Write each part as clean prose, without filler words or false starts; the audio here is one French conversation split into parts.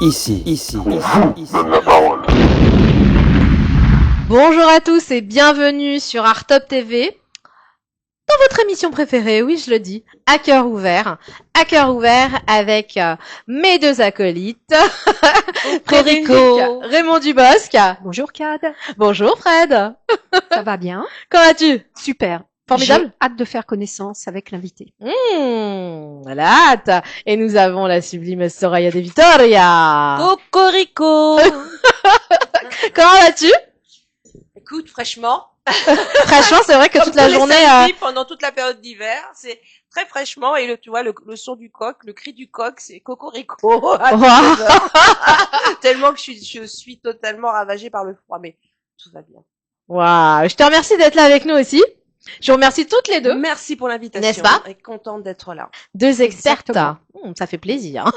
Ici. Bonjour à tous et bienvenue sur Artop TV, dans votre émission préférée, oui je le dis, à cœur ouvert avec mes deux acolytes, Frédéric, Raymond Dubosc. Bonjour Cad, Bonjour Fred. ça va bien? Comment vas-tu? Super. Formidable. J'ai hâte de faire connaissance avec l'invité. La hâte. Et nous avons la sublime Soraya de Vitoria. Cocorico. Comment vas-tu? Écoute, fraîchement. Franchement, c'est vrai que toute la journée... pendant toute la période d'hiver, c'est très fraîchement et tu vois le son du coq, le cri du coq, c'est cocorico. Tellement que je suis totalement ravagée par le froid, mais tout va bien. Waouh, je te remercie d'être là avec nous aussi. Je vous remercie toutes les deux. Merci pour l'invitation. N'est-ce pas? Et contente d'être là. Deux expertes. Exactement. Ça fait plaisir.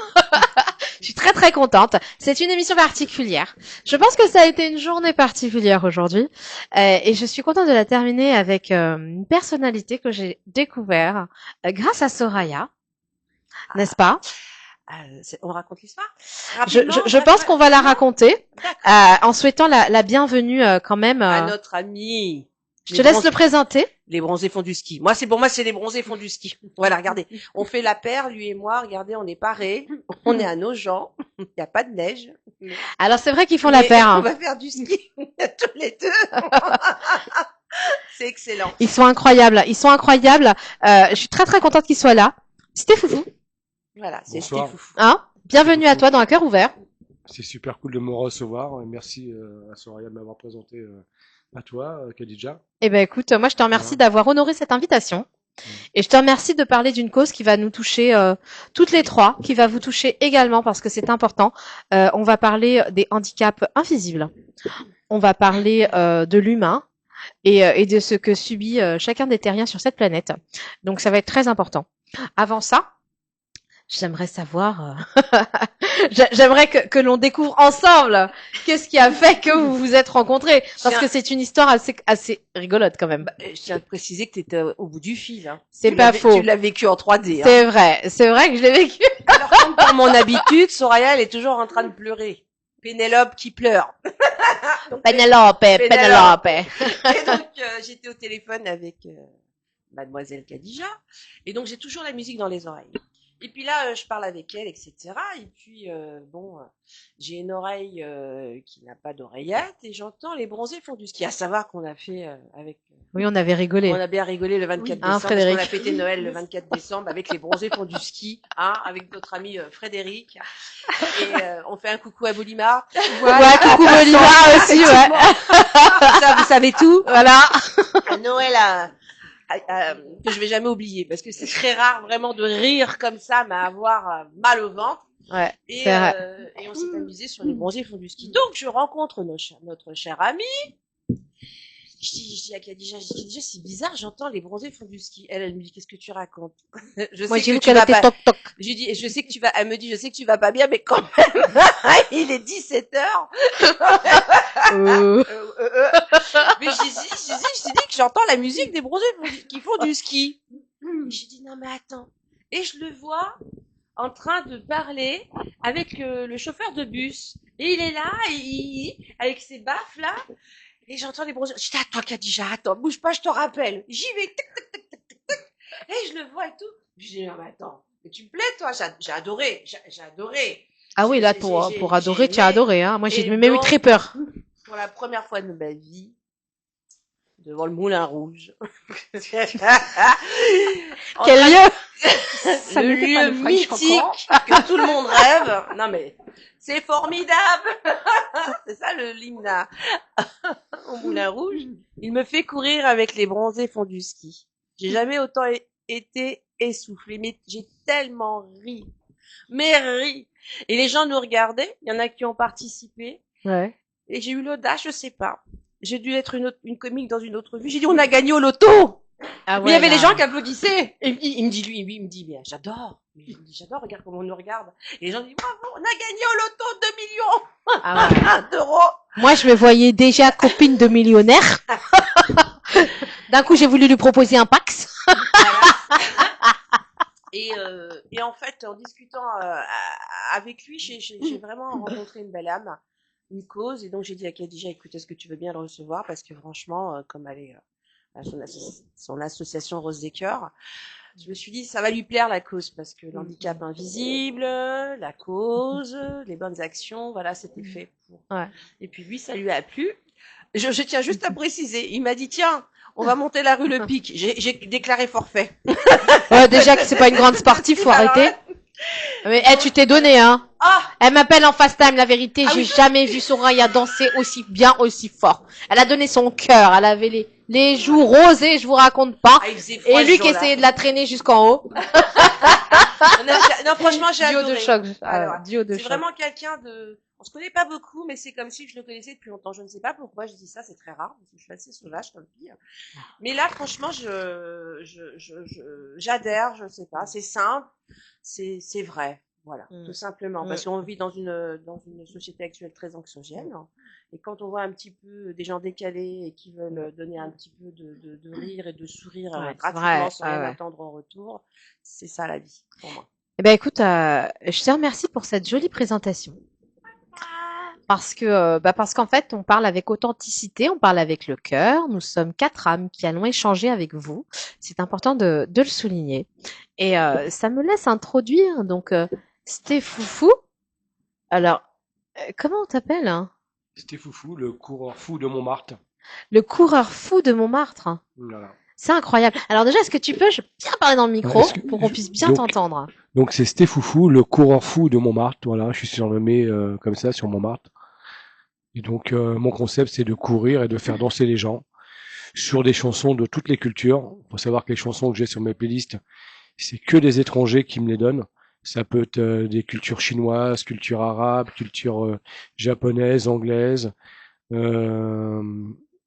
Je suis très très contente. C'est une émission particulière. Je pense que ça a été une journée particulière aujourd'hui. Et je suis contente de la terminer avec une personnalité que j'ai découvert grâce à Soraya. N'est-ce pas? On raconte l'histoire? Je pense qu'on va la raconter en souhaitant la bienvenue quand même à notre ami. Je te laisse le présenter. Les bronzés font du ski. Pour moi, c'est les bronzés font du ski. Voilà, regardez. On fait la paire, lui et moi. Regardez, on est parés. On est à nos gens. Il n'y a pas de neige. Alors, c'est vrai qu'ils font la paire. On va faire du ski. Tous les deux. C'est excellent. Ils sont incroyables. Je suis très très contente qu'ils soient là. C'était foufou. Voilà, c'est Foufou. Hein? Bienvenue à toi dans Un cœur ouvert. C'est super cool de me recevoir. Merci à Soraya de m'avoir présenté à toi, Khadija. Eh ben écoute, moi je te remercie d'avoir honoré cette invitation. Et je te remercie de parler d'une cause qui va nous toucher toutes les trois, qui va vous toucher également parce que c'est important. On va parler des handicaps invisibles. On va parler de l'humain et de ce que subit chacun des terriens sur cette planète. Donc ça va être très important. Avant ça, j'aimerais savoir, j'aimerais que l'on découvre ensemble qu'est-ce qui a fait que vous vous êtes rencontrés, parce que c'est une histoire assez rigolote quand même. Je tiens à te préciser que tu étais au bout du fil. Hein. C'est pas faux. Tu l'as vécu en 3D. C'est vrai que je l'ai vécu. Alors comme par mon habitude, Soraya elle est toujours en train de pleurer. Pénélope qui pleure. Pénélope. Et donc j'étais au téléphone avec mademoiselle Khadija, et donc j'ai toujours la musique dans les oreilles. Et puis là, je parle avec elle, etc. Et puis, j'ai une oreille qui n'a pas d'oreillette et j'entends les bronzés font du ski. À savoir qu'on a fait avec... Oui, on avait rigolé. On a bien rigolé le 24 décembre. Frédéric. Parce qu'on a fêté Noël le 24 décembre avec les bronzés font du ski, avec notre ami Frédéric. Et on fait un coucou à Bolimar. Voilà. Ouais, coucou Bolimar aussi, ouais. Ça, vous savez tout. Voilà. À Noël, que je vais jamais oublier parce que c'est très rare vraiment de rire comme ça mais avoir mal au ventre. Ouais. Et on s'est amusé sur les bronzés font du ski. Donc je rencontre notre cher ami. Je dis à Khadija, c'est bizarre, j'entends les bronzés font du ski. Elle me dit qu'est-ce que tu racontes? Moi j'ai vu qu'elle était toc toc. Je lui dis elle me dit je sais que tu vas pas bien mais quand même il est 17h. Mais je dis que j'entends la musique des bronzés qui font du ski. J'ai dit non mais attends. Et je le vois en train de parler avec le chauffeur de bus. Et il est là, avec ses baffes là. Et j'entends les bronzés. Je dis attends Khadija, attends, bouge pas, je te rappelle. J'y vais, tic, tic, tic, tic, tic, tic. Et je le vois et tout. Je dis non mais attends, mais tu me plais toi, j'ai adoré. Ah oui, là pour adorer, tu as adoré, hein. Moi j'ai même eu très peur. Pour la première fois de ma vie, devant le Moulin Rouge. Quel lieu! Le lieu mythique que tout le monde rêve. Non mais, c'est formidable! C'est ça l'hymne au Moulin Rouge. Il me fait courir avec les bronzés font du ski. J'ai jamais autant été essoufflée, mais j'ai tellement ri. Mais ri. Et les gens nous regardaient. Il y en a qui ont participé. Ouais. Et j'ai eu l'audace, je sais pas. J'ai dû être une comique dans une autre vie. J'ai dit, on a gagné au loto! Ah ouais, mais il y avait les gens qui applaudissaient. Et il me dit, mais j'adore. J'adore, regarde comment on nous regarde. Et les gens disent, bravo, on a gagné au loto 2 millions d'euros. Moi, je me voyais déjà copine de millionnaire. D'un coup, j'ai voulu lui proposer un Pax. Et en fait, en discutant avec lui, j'ai vraiment rencontré une belle âme, une cause, et donc j'ai dit à Khadija, écoute, est-ce que tu veux bien le recevoir? Parce que franchement, comme elle est à son association Rose des Cœurs, je me suis dit, ça va lui plaire la cause, parce que l'handicap invisible, la cause, les bonnes actions, voilà, c'était fait pour. Ouais. Et puis lui, ça lui a plu. Je tiens juste à préciser, il m'a dit, tiens, on va monter la rue Le Pic. J'ai déclaré forfait. Ouais, déjà que c'est pas une grande sportive, faut Alors arrêter. Mais tu t'es donné, hein. Ah, Elle m'appelle en FaceTime, la vérité, Ah j'ai oui. jamais vu Soraya danser aussi bien, aussi fort. Elle a donné son cœur, elle avait les joues rosées, je vous raconte pas. il faisait froid Et ce lui qui jour-là. essayait de la traîner jusqu'en haut. Non, franchement, j'ai Duo adoré. de choc. Alors, Duo de c'est choc. vraiment quelqu'un de. On se connaît pas beaucoup, mais c'est comme si je le connaissais depuis longtemps. Je ne sais pas pourquoi je dis ça, c'est très rare, parce que je suis assez sauvage comme fille. Mais là, franchement, j'adhère, je sais pas. C'est simple, c'est vrai. Voilà, tout simplement. Parce qu'on vit dans une société actuelle très anxiogène. Et quand on voit un petit peu des gens décalés et qui veulent donner un petit peu de rire et de sourire gratuitement sans rien attendre en retour, c'est ça la vie pour moi. Eh ben écoute, je te remercie pour cette jolie présentation. Parce qu'en fait, on parle avec authenticité, on parle avec le cœur. Nous sommes 4 âmes qui allons échanger avec vous. C'est important de le souligner. Et ça me laisse introduire donc Stéfoufou. Alors, comment on t'appelle, hein? Stéfoufou, le coureur fou de Montmartre. Le coureur fou de Montmartre. Voilà. C'est incroyable. Alors déjà, est-ce que tu peux bien parler dans le micro pour qu'on puisse bien t'entendre? Donc c'est Stéfoufou, le coureur fou de Montmartre. Voilà, je suis surnommé comme ça sur Montmartre. Et donc mon concept, c'est de courir et de faire danser les gens sur des chansons de toutes les cultures. Il faut savoir que les chansons que j'ai sur mes playlists, c'est que des étrangers qui me les donnent. Ça peut être des cultures chinoises, culture arabe, culture japonaise, anglaise,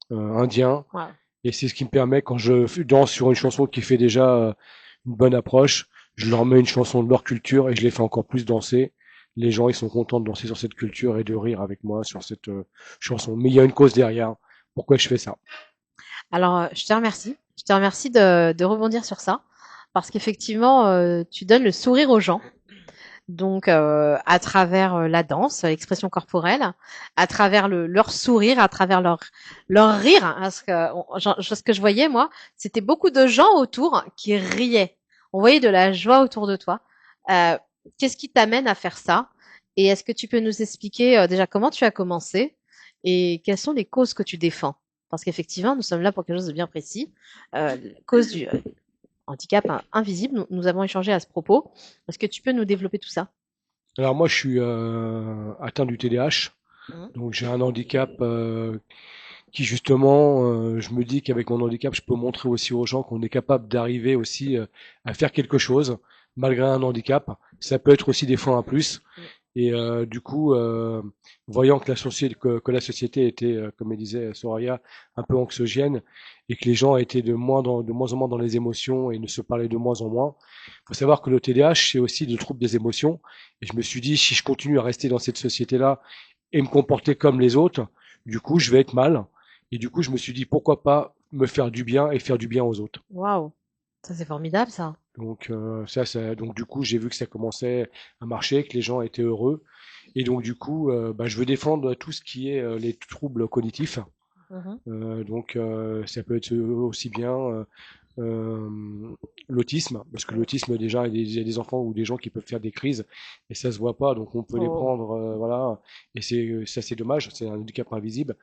indien. Wow. Et c'est ce qui me permet, quand je danse sur une chanson qui fait déjà une bonne approche, je leur mets une chanson de leur culture et je les fais encore plus danser. Les gens, ils sont contents de danser sur cette culture et de rire avec moi sur cette chanson. Mais il y a une cause derrière. Pourquoi je fais ça? Alors, je te remercie. Je te remercie de rebondir sur ça. Parce qu'effectivement, tu donnes le sourire aux gens. Donc, à travers la danse, l'expression corporelle, à travers leur sourire, à travers leur rire. Hein, parce que ce que je voyais, moi, c'était beaucoup de gens autour qui riaient. On voyait de la joie autour de toi. Qu'est-ce qui t'amène à faire ça? Et est-ce que tu peux nous expliquer déjà comment tu as commencé et quelles sont les causes que tu défends? Parce qu'effectivement, nous sommes là pour quelque chose de bien précis. Cause du handicap invisible. Nous avons échangé à ce propos. Est-ce que tu peux nous développer tout ça? Alors moi, je suis atteint du TDAH. Donc j'ai un handicap qui justement, je me dis qu'avec mon handicap, je peux montrer aussi aux gens qu'on est capable d'arriver aussi à faire quelque chose malgré un handicap. Ça peut être aussi des fois un plus. Et du coup, voyant que la société était, comme elle disait Soraya, un peu anxiogène et que les gens étaient de moins en moins dans les émotions et ne se parlaient de moins en moins. Il faut savoir que le TDAH, c'est aussi le trouble des émotions. Et je me suis dit, si je continue à rester dans cette société-là et me comporter comme les autres, du coup, je vais être mal. Et du coup, je me suis dit, pourquoi pas me faire du bien et faire du bien aux autres. Waouh, ça c'est formidable ça. Donc donc du coup, j'ai vu que ça commençait à marcher, que les gens étaient heureux. Et donc du coup, je veux défendre tout ce qui est les troubles cognitifs. Donc ça peut être aussi bien l'autisme, parce que l'autisme déjà, il y a des enfants ou des gens qui peuvent faire des crises et ça se voit pas, donc on peut les prendre, voilà. Et c'est dommage, c'est un handicap invisible.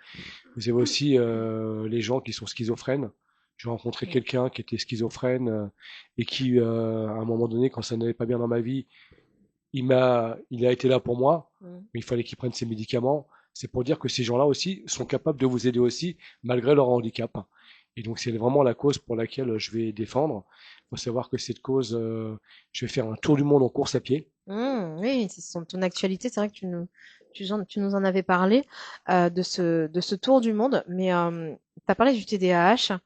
Vous avez aussi les gens qui sont schizophrènes. J'ai rencontré quelqu'un qui était schizophrène et qui, à un moment donné, quand ça n'allait pas bien dans ma vie, il a été là pour moi, mais il fallait qu'il prenne ses médicaments. C'est pour dire que ces gens-là aussi sont capables de vous aider aussi, malgré leur handicap. Et donc, c'est vraiment la cause pour laquelle je vais défendre. Il faut savoir que cette cause, je vais faire un tour du monde en course à pied. Oui, c'est ton actualité. C'est vrai que tu nous en avais parlé de ce tour du monde. Mais tu as parlé du TDAH.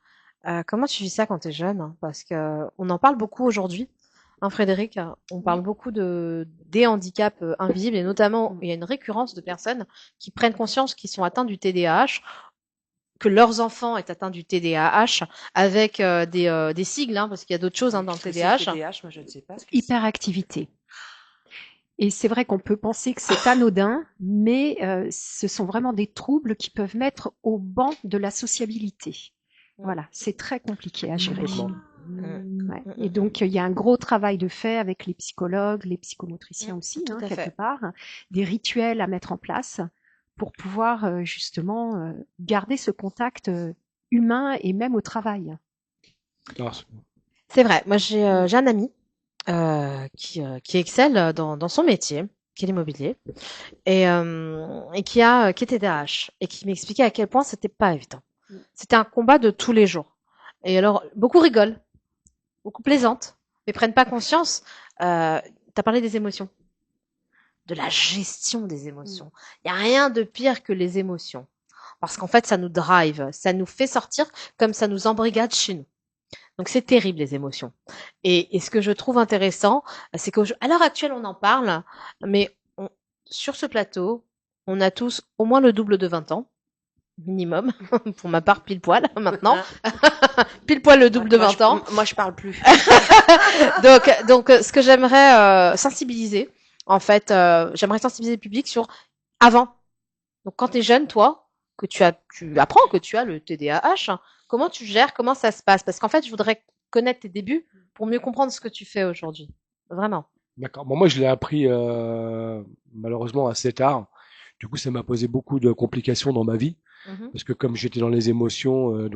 Comment tu vis ça quand tu es jeune? Parce que on en parle beaucoup aujourd'hui. Hein, Frédéric, on parle beaucoup des handicaps invisibles et notamment il y a une récurrence de personnes qui prennent conscience qu'ils sont atteints du TDAH, que leurs enfants est atteint du TDAH avec des sigles, hein, parce qu'il y a d'autres choses dans le TDAH. TDAH, moi je ne sais pas ce que Hyperactivité. Et c'est vrai qu'on peut penser que c'est anodin, mais ce sont vraiment des troubles qui peuvent mettre au banc de la sociabilité. Voilà, c'est très compliqué à gérer. Complètement. Ouais. Et donc, il y a un gros travail de fait avec les psychologues, les psychomotriciens aussi, tout à quelque fait. part, des rituels à mettre en place pour pouvoir justement garder ce contact humain et même au travail. Alors, C'est vrai. Moi, j'ai un ami qui excelle dans son métier, qui est l'immobilier, et qui était DAH, et qui m'expliquait à quel point c'était pas évident. C'était un combat de tous les jours. Et alors, beaucoup rigolent, beaucoup plaisantent, mais prennent pas conscience. T'as parlé des émotions, de la gestion des émotions. Il y a rien de pire que les émotions. Parce qu'en fait, ça nous drive, ça nous fait sortir comme ça nous embrigade chez nous. Donc c'est terrible les émotions. Et ce que je trouve intéressant, c'est qu'à l'heure actuelle on en parle, mais sur ce plateau, on a tous au moins le double de 20 ans, minimum, pour ma part pile poil maintenant, pile poil le double de 20 ans. Moi, je parle plus. Donc ce que j'aimerais sensibiliser, en fait, j'aimerais sensibiliser le public sur avant. Donc quand tu es jeune, toi, tu apprends que tu as le TDAH, comment tu gères, comment ça se passe? Parce qu'en fait, je voudrais connaître tes débuts pour mieux comprendre ce que tu fais aujourd'hui. Vraiment. d'accord. Bon, moi, je l'ai appris malheureusement assez tard. Du coup, ça m'a posé beaucoup de complications dans ma vie. Mhm. Parce que comme j'étais dans les émotions,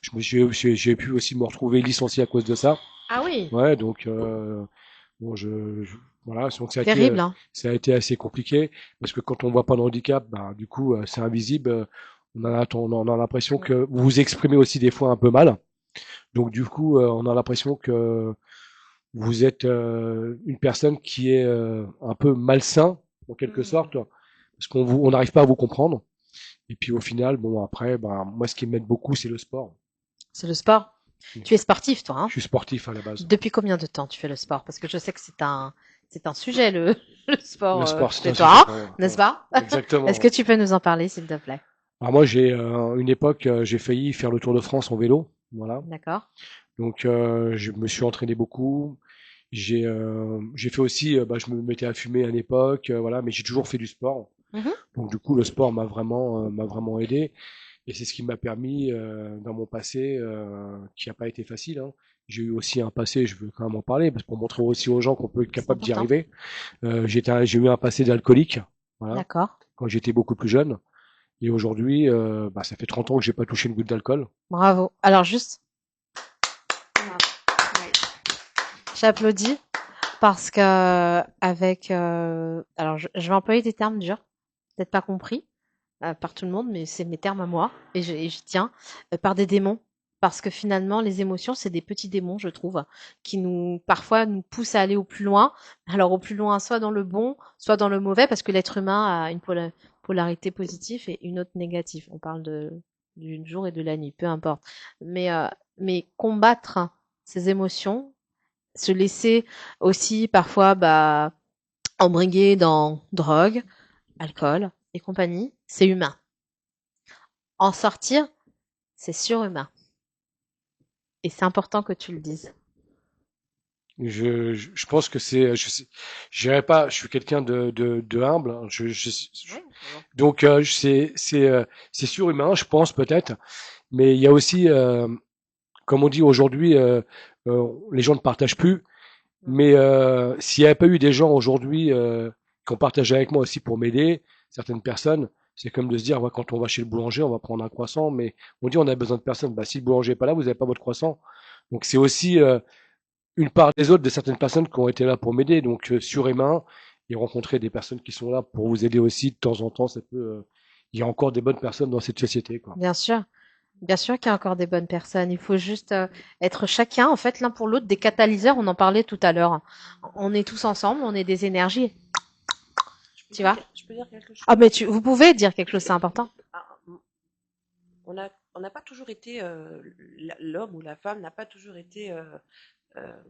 j'ai pu aussi me retrouver licencié à cause de ça. Ah oui, Ouais, donc bon, voilà, donc terrible, hein. ça a été assez compliqué parce que quand on voit pas de handicap, bah, du coup, c'est invisible. On a l'impression que vous vous exprimez aussi des fois un peu mal. Donc du coup, on a l'impression que vous êtes une personne qui est un peu malsain en quelque sorte, parce on n'arrive pas à vous comprendre. Et puis au final, bon après, ben moi ce qui m'aide beaucoup, c'est le sport. C'est le sport. Mm. Tu es sportif, toi, hein? Je suis sportif à la base. Depuis combien de temps tu fais le sport? Parce que je sais que c'est un sujet, le Le sport sport, c'est chez un toi, sujet hein, pour moi. n'est-ce Ouais. pas? Exactement. Est-ce que Ouais. tu peux nous en parler, s'il te plaît? Alors moi, j'ai une époque, j'ai failli faire le Tour de France en vélo, voilà. D'accord. Donc je me suis entraîné beaucoup. J'ai fait aussi, bah, je me mettais à fumer à l'époque, voilà, mais j'ai toujours fait du sport. Mhm. Donc du coup, le sport m'a vraiment aidé. Et c'est ce qui m'a permis, dans mon passé, qui n'a pas été facile, hein. J'ai eu aussi un passé, je veux quand même en parler, parce que pour montrer aussi aux gens qu'on peut être C'est capable d'y important. arriver. J'ai eu un passé d'alcoolique, voilà, D'accord. quand j'étais beaucoup plus jeune. Et aujourd'hui, bah, ça fait 30 ans que j'ai pas touché une goutte d'alcool. Bravo. Alors juste, j'applaudis parce que alors je vais employer des termes durs, peut-être pas compris par tout le monde, mais c'est mes termes à moi et j'y tiens, par des démons. Parce que finalement, les émotions, c'est des petits démons, je trouve, qui parfois nous poussent à aller au plus loin. Alors au plus loin, soit dans le bon, soit dans le mauvais, parce que l'être humain a une polarité positive et une autre négative. On parle du jour et de la nuit, peu importe. Mais combattre ces émotions, se laisser aussi parfois embriguer dans drogue, alcool et compagnie, c'est humain. En sortir, c'est surhumain. Et c'est important que tu le dises. Je pense que je dirais pas, je suis quelqu'un de humble, hein. Donc c'est surhumain, je pense peut-être, mais il y a aussi, comme on dit aujourd'hui, les gens ne partagent plus. Mais s'il n'y avait pas eu des gens aujourd'hui qui ont partagé avec moi aussi pour m'aider, certaines personnes, c'est comme de se dire, ouais, quand on va chez le boulanger, on va prendre un croissant, mais on dit on a besoin de personnes. Bah, si le boulanger n'est pas là, vous n'avez pas votre croissant. Donc c'est aussi une part des autres de certaines personnes qui ont été là pour m'aider. Donc surhumain et rencontrer des personnes qui sont là pour vous aider aussi de temps en temps, ça peut. Il y a encore des bonnes personnes dans cette société, quoi. Bien sûr. Bien sûr qu'il y a encore des bonnes personnes. Il faut juste être chacun, en fait, l'un pour l'autre, des catalyseurs. On en parlait tout à l'heure. On est tous ensemble, on est des énergies. Tu vois? Je peux dire quelque chose? Ah, mais vous pouvez dire quelque chose, c'est important. On n'a pas toujours été, l'homme ou la femme n'a pas toujours été,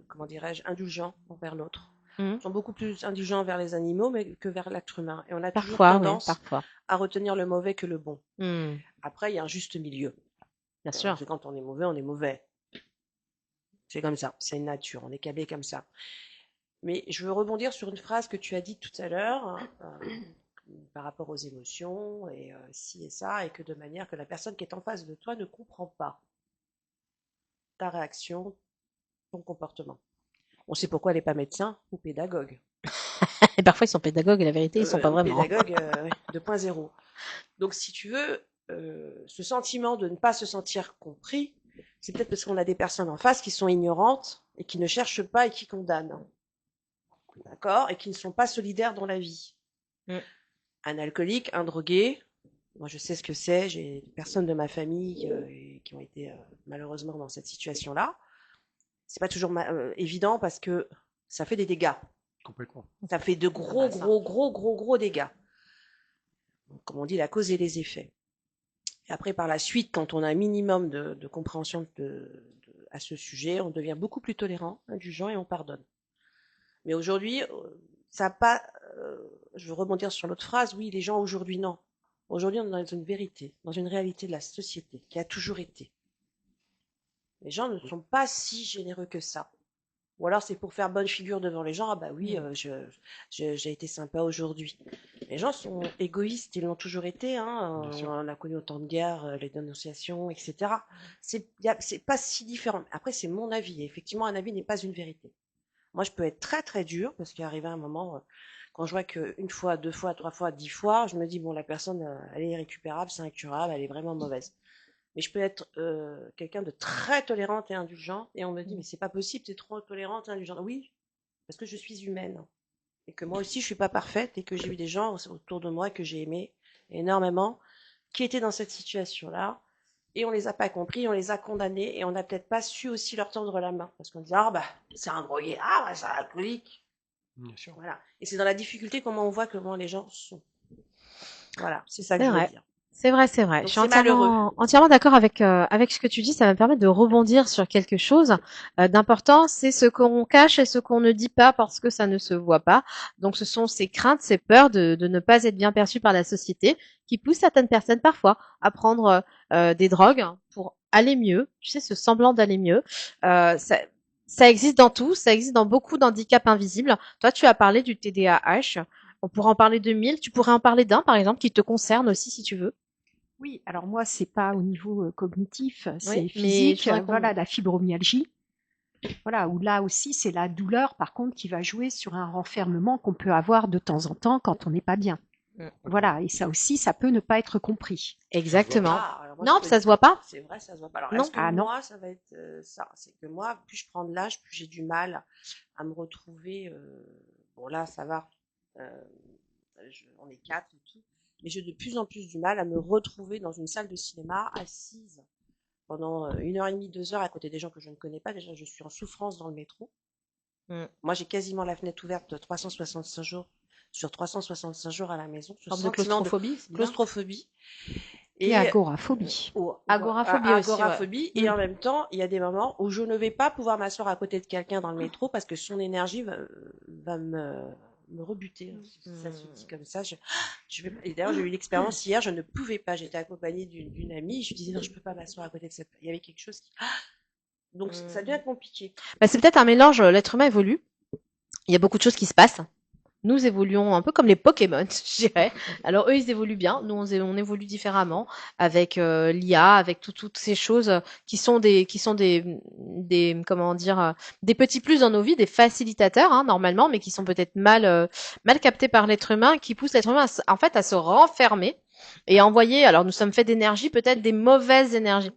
comment dirais-je, indulgent envers l'autre. Mhm. Ils sont beaucoup plus indulgents vers les animaux que vers l'être humain. Et on a toujours Parfois, oui, tendance parfois. à retenir le mauvais que le bon. Mhm. Après, il y a un juste milieu. Bien sûr. C'est quand on est mauvais, on est mauvais. C'est comme ça, c'est une nature, on est câblé comme ça. Mais je veux rebondir sur une phrase que tu as dite tout à l'heure, hein, par rapport aux émotions et ci et ça, et que de manière que la personne qui est en face de toi ne comprend pas ta réaction, ton comportement. On sait pourquoi elle n'est pas médecin ou pédagogue. Et parfois, ils sont pédagogues, et la vérité, ils sont pas vraiment. Pédagogue 2.0. Donc, si tu veux, ce sentiment de ne pas se sentir compris, c'est peut-être parce qu'on a des personnes en face qui sont ignorantes et qui ne cherchent pas et qui condamnent. D'accord? Et qui ne sont pas solidaires dans la vie. Un alcoolique, un drogué, moi je sais ce que c'est, j'ai des personnes de ma famille qui ont été malheureusement dans cette situation-là. C'est pas toujours évident parce que ça fait des dégâts. Complètement. Ça fait de gros dégâts. Comme on dit, la cause et les effets. Et après, par la suite, quand on a un minimum de compréhension à ce sujet, on devient beaucoup plus tolérant, indulgent et on pardonne. Mais aujourd'hui, ça n'a pas... je veux rebondir sur l'autre phrase, oui, les gens aujourd'hui, non. Aujourd'hui, on est dans une vérité, dans une réalité de la société qui a toujours été. Les gens ne sont pas si généreux que ça. Ou alors c'est pour faire bonne figure devant les gens. Ah bah oui, j'ai été sympa aujourd'hui. Les gens sont égoïstes, ils l'ont toujours été. Hein. On a connu autant de guerres, les dénonciations, etc. C'est pas si différent. Après, c'est mon avis. Et effectivement, un avis n'est pas une vérité. Moi, je peux être très très dur parce qu'il arrive un moment, quand je vois qu'une fois, 2 fois, 3 fois, 10 fois, je me dis bon, la personne, elle est irrécupérable, c'est incurable, elle est vraiment mauvaise. Mais je peux être quelqu'un de très tolérante et indulgent, et on me dit mais c'est pas possible, t'es trop tolérante et indulgente. Oui, parce que je suis humaine et que moi aussi je suis pas parfaite et que j'ai eu des gens autour de moi que j'ai aimés énormément qui étaient dans cette situation-là et on les a pas compris, on les a condamnés et on n'a peut-être pas su aussi leur tendre la main parce qu'on dit ah bah c'est un drogué, ah bah c'est un alcoolique. Bien sûr. Voilà. Et c'est dans la difficulté comment les gens sont. Voilà, c'est ça que je veux dire. C'est vrai, c'est vrai. Donc, je suis entièrement d'accord avec ce que tu dis. Ça va me permettre de rebondir sur quelque chose d'important. C'est ce qu'on cache et ce qu'on ne dit pas parce que ça ne se voit pas. Donc, ce sont ces craintes, ces peurs de ne pas être bien perçu par la société qui poussent certaines personnes parfois à prendre des drogues pour aller mieux. Tu sais, ce semblant d'aller mieux. Ça existe dans tout. Ça existe dans beaucoup d'handicaps invisibles. Toi, tu as parlé du TDAH. On pourrait en parler de 1000. Tu pourrais en parler d'un, par exemple, qui te concerne aussi, si tu veux. Oui, alors moi, c'est pas au niveau cognitif, c'est physique. Voilà, la fibromyalgie. Voilà, où là aussi, c'est la douleur, par contre, qui va jouer sur un renfermement qu'on peut avoir de temps en temps quand on n'est pas bien. Voilà, et ça aussi, ça peut ne pas être compris. Exactement. Non, ça se voit pas. C'est vrai, ça se voit pas. Alors, est-ce que moi, ça va être ça? C'est que moi, plus je prends de l'âge, plus j'ai du mal à me retrouver. Bon, là, ça va. On est 4 et tout. Mais j'ai de plus en plus du mal à me retrouver dans une salle de cinéma assise pendant 1h30, 2 heures à côté des gens que je ne connais pas. Déjà, je suis en souffrance dans le métro. Moi, j'ai quasiment la fenêtre ouverte 365 jours sur 365 jours à la maison. Forme de claustrophobie. Claustrophobie. Et agoraphobie. Agoraphobie aussi. Agoraphobie. Et en même temps, il y a des moments où je ne vais pas pouvoir m'asseoir à côté de quelqu'un dans le métro parce que son énergie va me rebuter, ça se dit comme ça. Et d'ailleurs, j'ai eu l'expérience hier, je ne pouvais pas, j'étais accompagnée d'une amie, je disais non, je peux pas m'asseoir à côté de cette. Il y avait quelque chose qui. Donc ça devient compliqué. Bah, c'est peut-être un mélange, l'être humain évolue. Il y a beaucoup de choses qui se passent. Nous évoluons un peu comme les Pokémon, je dirais. Alors eux, ils évoluent bien. Nous, on évolue différemment avec l'IA, avec toutes ces choses qui sont des comment dire, des petits plus dans nos vies, des facilitateurs hein, normalement, mais qui sont peut-être mal captés par l'être humain, qui poussent l'être humain en fait à se renfermer et à envoyer. Alors nous sommes faits d'énergie, peut-être des mauvaises énergies.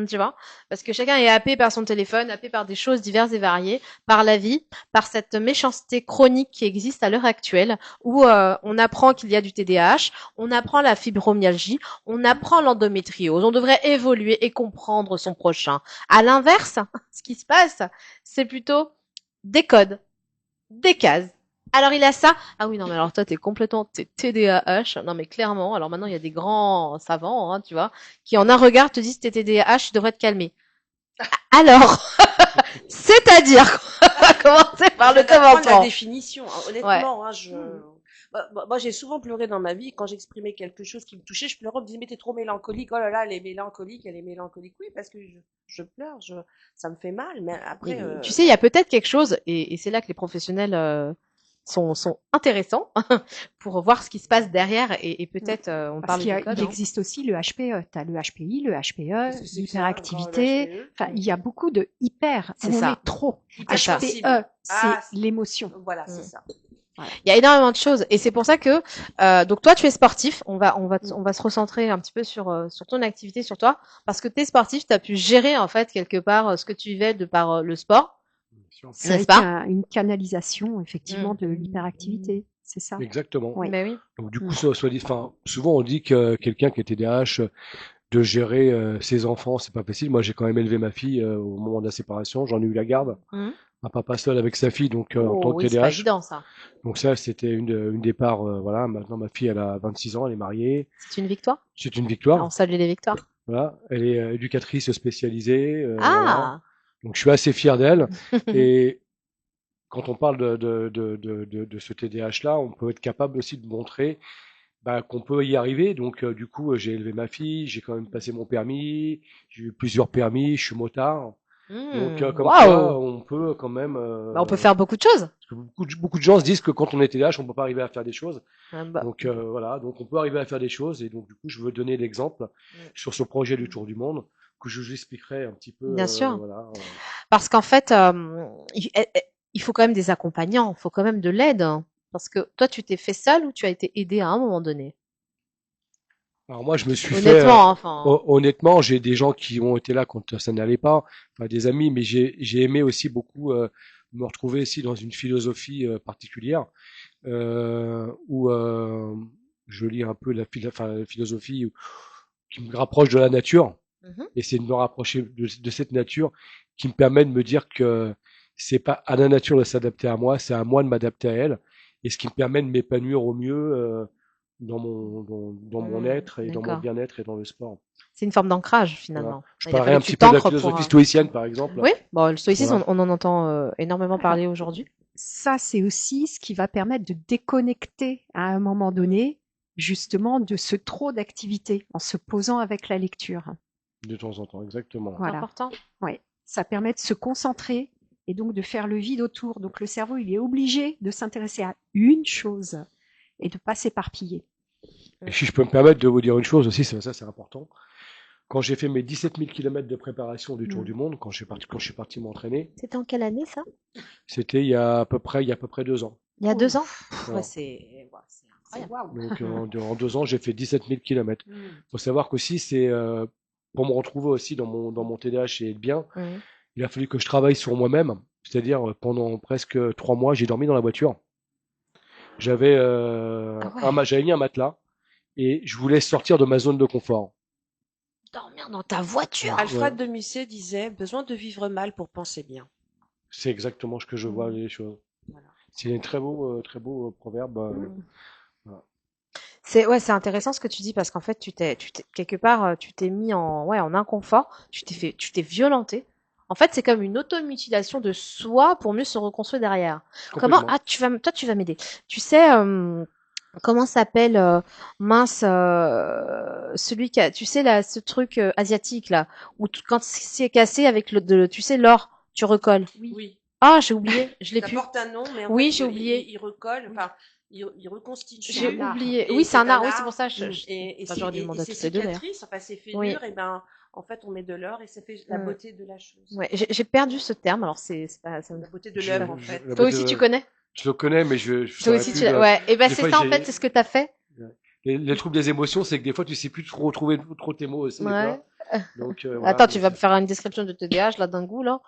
Tu vois, parce que chacun est happé par son téléphone, happé par des choses diverses et variées, par la vie, par cette méchanceté chronique qui existe à l'heure actuelle, où on apprend qu'il y a du TDAH, on apprend la fibromyalgie, on apprend l'endométriose. On devrait évoluer et comprendre son prochain. À l'inverse, ce qui se passe, c'est plutôt des codes, des cases. Alors il a ça. Ah oui non mais alors toi t'es TDAH. Non mais clairement. Alors maintenant il y a des grands savants, hein, tu vois, qui en un regard te disent t'es TDAH, tu devrais te calmer. Alors, c'est-à-dire on va commencer par le commencement. La définition. Honnêtement, moi Moi, j'ai souvent pleuré dans ma vie. Quand j'exprimais quelque chose qui me touchait, je pleurais. On me disait, mais t'es trop mélancolique. Oh là là, elle est mélancolique, elle est mélancolique. Oui, parce que je pleure, ça me fait mal. Mais après. Tu sais, il y a peut-être quelque chose, et c'est là que les professionnels sont intéressants pour voir ce qui se passe derrière, et peut-être on Parce parle qu'il de code. il existe aussi le HPE. Tu as le HPI, le HPE, l'hyperactivité. Enfin, il y a beaucoup de hyper. C'est on ça. est trop. Hypersensible. HPE, c'est l'émotion. Voilà, c'est ça. Voilà. Il y a énormément de choses, et c'est pour ça que donc toi tu es sportif. On va se recentrer un petit peu sur ton activité, sur toi, parce que tu es sportif, tu as pu gérer en fait quelque part ce que tu vivais de par le sport. C'est une canalisation effectivement de l'hyperactivité, c'est ça. Exactement. Oui. Ben oui. Donc du coup, souvent on dit que quelqu'un qui est TDAH de gérer ses enfants, c'est pas facile. Moi, j'ai quand même élevé ma fille au moment de la séparation. J'en ai eu la garde. Un papa seul avec sa fille, donc en tant que oui, TDAH. C'est pas évident, ça. Donc ça, c'était une des parts. Voilà. Maintenant, ma fille, elle a 26 ans, elle est mariée. C'est une victoire. C'est une victoire. On salue les victoires. Voilà. Elle est éducatrice spécialisée. Ah. Voilà. Donc je suis assez fier d'elle. Et quand on parle de ce TDAH-là, on peut être capable aussi de montrer qu'on peut y arriver. Donc, du coup, j'ai élevé ma fille, j'ai quand même passé mon permis, j'ai eu plusieurs permis, je suis motard. Donc, comme ça, on peut quand même. On peut faire beaucoup de choses. Parce que beaucoup de gens se disent que quand on est TDAH, on peut pas arriver à faire des choses. Donc, voilà, donc on peut arriver à faire des choses. Et donc, du coup, je veux donner l'exemple sur ce projet du Tour du Monde que je vous expliquerai un petit peu. Bien sûr. Voilà. Parce qu'en fait, il faut quand même des accompagnants, il faut quand même de l'aide. Parce que toi, tu t'es fait seul ou tu as été aidé à un moment donné? Alors moi, je me suis honnêtement, j'ai des gens qui ont été là quand ça n'allait pas, enfin, des amis, mais j'ai aimé aussi beaucoup me retrouver ici dans une philosophie particulière où je lis un peu la philosophie qui me rapproche de la nature, et c'est de me rapprocher de cette nature qui me permet de me dire que c'est pas à la nature de s'adapter à moi, c'est à moi de m'adapter à elle, et ce qui me permet de m'épanouir au mieux dans mon être et dans mon bien-être et dans le sport. C'est une forme d'ancrage finalement. Voilà. Je parlerai un petit peu de la philosophie stoïcienne par exemple. Oui, bon, le stoïcisme, on en entend énormément parler aujourd'hui. Ça, c'est aussi ce qui va permettre de déconnecter à un moment donné, justement, de ce trop d'activité en se posant avec la lecture. De temps en temps, exactement. Voilà. Important. Ouais. Ça permet de se concentrer et donc de faire le vide autour. Donc le cerveau, il est obligé de s'intéresser à une chose et de pas s'éparpiller. Et si je peux me permettre de vous dire une chose aussi, ça c'est important. Quand j'ai fait mes 17 000 km de préparation du Tour du Monde, quand je suis parti m'entraîner. C'était en quelle année ça? C'était il y a à peu près 2 ans. Il y a 2 ans? Voilà. C'est incroyable. Donc en 2 ans, j'ai fait 17 000 km. Faut savoir qu'aussi c'est pour me retrouver aussi dans mon TDAH et être bien, il a fallu que je travaille sur moi-même. C'est-à-dire pendant presque 3 mois, j'ai dormi dans la voiture. J'avais j'avais mis un matelas et je voulais sortir de ma zone de confort. Dormir dans ta voiture. Alfred de Musset disait besoin de vivre mal pour penser bien. C'est exactement ce que je vois les choses. Voilà. C'est un très beau proverbe. Voilà. C'est intéressant ce que tu dis parce qu'en fait quelque part tu t'es mis en inconfort, tu t'es violenté. En fait, c'est comme une auto-mutilation de soi pour mieux se reconstruire derrière. Comment tu vas m'aider. Tu sais comment s'appelle celui qui a, tu sais là, ce truc asiatique là où quand c'est cassé avec tu sais l'or, tu recolles. Oui. Ah, j'ai oublié, je l'ai plus. Ça porte un nom, mais oui, j'ai oublié. Il recolle, enfin, il reconstitue. J'ai oublié. Oui, c'est un art. Oui, c'est pour ça. Et ces cicatrices, enfin ces fêlures, et ben en fait, on met de l'or et ça fait la beauté de la chose. Ouais, j'ai perdu ce terme. Alors c'est pas la beauté de l'œuvre en fait. Toi aussi, tu connais? Je le connais, mais toi aussi, ouais. Et ben c'est ça en fait, c'est ce que t'as fait. Les troubles des émotions, c'est que des fois, tu sais plus trop retrouver trop tes mots aussi. Ouais. Donc, attends, tu vas me faire une description de TDAH là d'un coup là.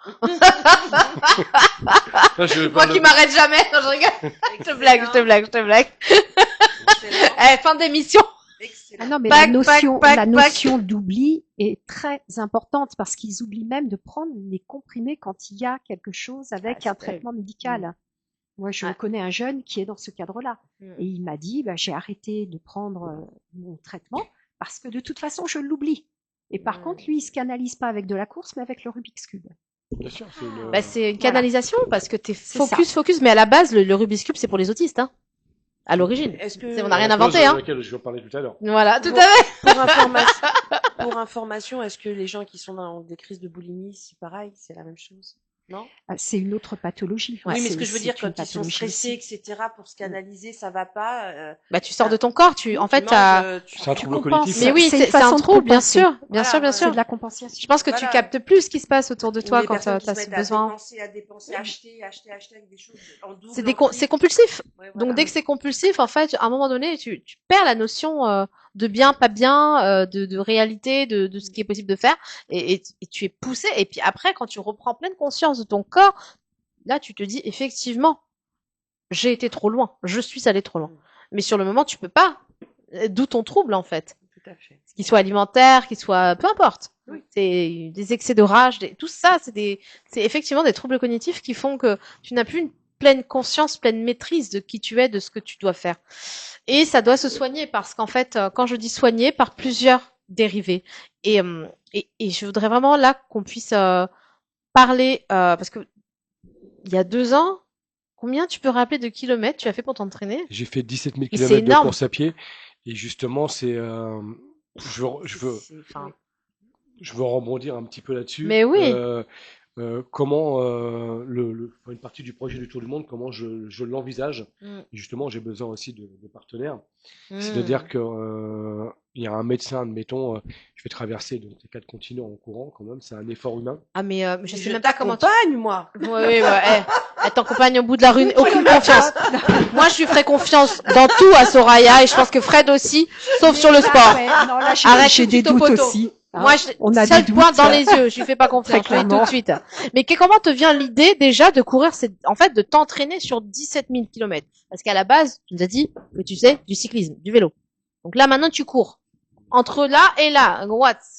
Moi qui m'arrête jamais. Non, je rigole. Je te blague. Fin d'émission. Ah non, mais la notion d'oubli est très importante parce qu'ils oublient même de prendre les comprimés quand il y a quelque chose avec un traitement médical. Moi, je connais un jeune qui est dans ce cadre-là. Et il m'a dit, j'ai arrêté de prendre mon traitement parce que de toute façon, je l'oublie. Et par contre, lui, il se canalise pas avec de la course, mais avec le Rubik's Cube. Bien sûr, c'est une canalisation parce que t'es focus. Mais à la base, le Rubik's Cube, c'est pour les autistes, hein. à l'origine. Est-ce que On n'a rien inventé, hein. laquelle je vais parler tout à l'heure. Voilà, tout à fait. Pour information, est-ce que les gens qui sont dans des crises de boulimie, c'est pareil, c'est la même chose? Non? C'est une autre pathologie. Oui, mais ce que je veux dire, quand ils sont pathologie stressés, aussi. etc., pour se canaliser, ça va pas. Bah, tu sors de ton corps, en fait, C'est un trouble compenses. collectif. mais oui, C'est une c'est un façon de trouble, bien compenser. sûr, bien Voilà, sûr, bien C'est sûr. de la compensation. Je pense que tu Voilà. captes plus ce qui se passe autour de toi quand tu as qui se ce mettent besoin. à dépenser, acheter avec des choses en double. C'est compulsif. Ouais, Donc voilà. dès que c'est compulsif, en fait, à un moment donné, tu perds la notion de bien, pas bien, de réalité, de ce qui est possible de faire, et tu es poussé. Et puis après, quand tu reprends pleine conscience de ton corps, là, tu te dis effectivement, j'ai été trop loin, je suis allé trop loin. Mais sur le moment, tu peux pas. D'où ton trouble, en fait. Tout à fait. Qu'il soit alimentaire, qu'il soit, peu importe. Oui. C'est des excès de rage, tout ça, c'est effectivement des troubles cognitifs qui font que tu n'as plus une pleine conscience, pleine maîtrise de qui tu es, de ce que tu dois faire. Et ça doit se soigner parce qu'en fait, quand je dis soigner, par plusieurs dérivés. Et je voudrais vraiment là qu'on puisse parler, parce que il y a 2 ans, combien tu peux rappeler de kilomètres tu as fait pour t'entraîner? J'ai fait 17 000 c'est kilomètres de énorme. course à pied. Et justement, Enfin, je veux rebondir un petit peu là-dessus. Mais oui. Comment une partie du projet du Tour du Monde, comment je l'envisage. Mm. Et justement, j'ai besoin aussi de partenaires. Mm. C'est-à-dire que il y a un médecin, admettons, je vais traverser donc, les 4 continents en courant, quand même, c'est un effort humain. Ah mais je sais Je même pas comment tu... t'accompagne, moi. Oui, ouais. Elle t'accompagne au bout de la rue, aucune confiance. Moi, je lui ferai confiance dans tout à Soraya et je pense que Fred aussi, sauf sur le sport. Ouais, non, là, Arrête j'ai tout des de suite au doutes poteau. aussi. hein. Moi, On a seule des pointe doutes. dans les yeux, je lui fais pas confiance, je le dis tout clairement. de suite. Mais comment te vient l'idée déjà de courir, en fait, de t'entraîner sur 17 000 kilomètres? Parce qu'à la base, tu nous as dit que tu sais du cyclisme, du vélo. Donc là, maintenant, tu cours. Entre là et là,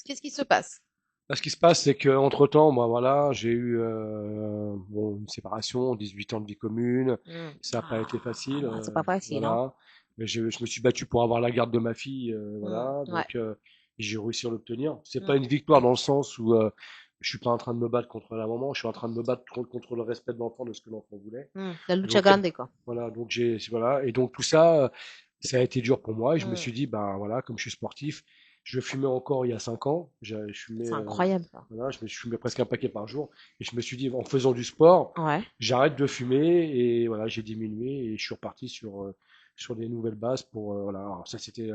qu'est-ce qui se passe? Là, ce qui se passe, c'est que entre temps, moi, voilà, j'ai eu une séparation, 18 ans de vie commune. Ça n'a pas été facile. C'est pas facile, voilà. hein. Mais je me suis battu pour avoir la garde de ma fille, voilà. Ouais. Donc, j'ai réussi à l'obtenir. C'est pas une victoire dans le sens où je suis pas en train de me battre contre la maman. Je suis en train de me battre contre le respect de l'enfant, de ce que l'enfant voulait. La lucha Donc, grande, quoi. Voilà. Donc voilà. Et donc tout ça, ça a été dur pour moi. Et je me suis dit, ben voilà, comme je suis sportif. Je fumais encore il y a 5 ans. Je fumais, C'est incroyable, ça. voilà, je fumais presque un paquet par jour. Et je me suis dit, en faisant du sport, Ouais. j'arrête de fumer. Et voilà, j'ai diminué et je suis reparti sur des nouvelles bases pour, voilà. Alors ça, c'était,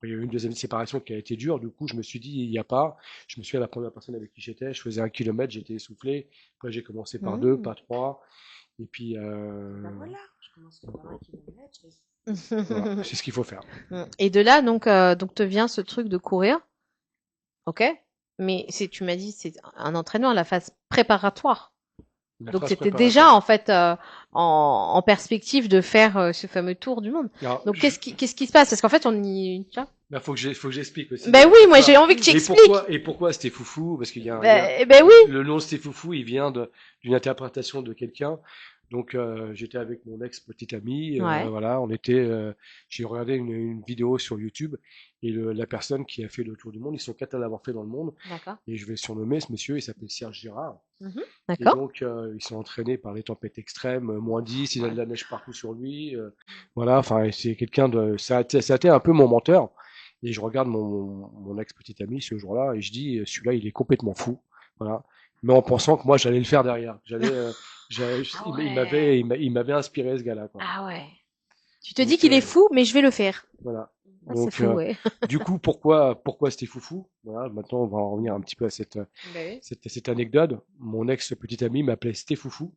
il y a eu une deuxième séparation qui a été dure. Du coup, je me suis dit, il n'y a pas. Je me suis à la première personne avec qui j'étais. Je faisais 1 kilomètre, j'étais essoufflé. Après, j'ai commencé par 2, pas 3. Et puis, Ben voilà, je commence par 1 kilomètre. voilà, c'est ce qu'il faut faire. Et de là, donc te vient ce truc de courir. Ok? Mais tu m'as dit, c'est un entraînement à la phase préparatoire. La Donc phrase c'était préparatoire. déjà en fait en perspective de faire ce fameux tour du monde. Alors, Donc qu'est-ce qui se passe? Parce qu'en fait on y... Tu vois. bah, faut que j'explique aussi. Ben oui, moi j'ai envie que tu expliques. Et pourquoi c'était foufou? Parce qu'il y a, Ben oui. le nom c'était foufou, il vient d'une interprétation de quelqu'un. Donc j'étais avec mon ex petite amie, Ouais. voilà, j'ai regardé une vidéo sur YouTube et la personne qui a fait le tour du monde, ils sont 4 à l'avoir fait dans le monde. D'accord. Et je vais surnommer ce monsieur, il s'appelle Serge Girard. Et D'accord. donc ils sont entraînés par les tempêtes extrêmes, -10, il a de la neige partout sur lui, voilà, enfin c'est quelqu'un ça a été un peu mon menteur. Et je regarde mon ex petite amie ce jour-là et je dis celui-là il est complètement fou, voilà. Mais en pensant que moi j'allais le faire derrière, il m'avait inspiré ce gars-là, quoi. Ah ouais. Tu te dis qu'il est fou, mais je vais le faire. Voilà. Ah, Donc, c'est fou, ouais. du coup, pourquoi c'était foufou? Voilà, maintenant on va en revenir un petit peu à cette anecdote. Mon ex petite amie m'appelait Stéfoufou.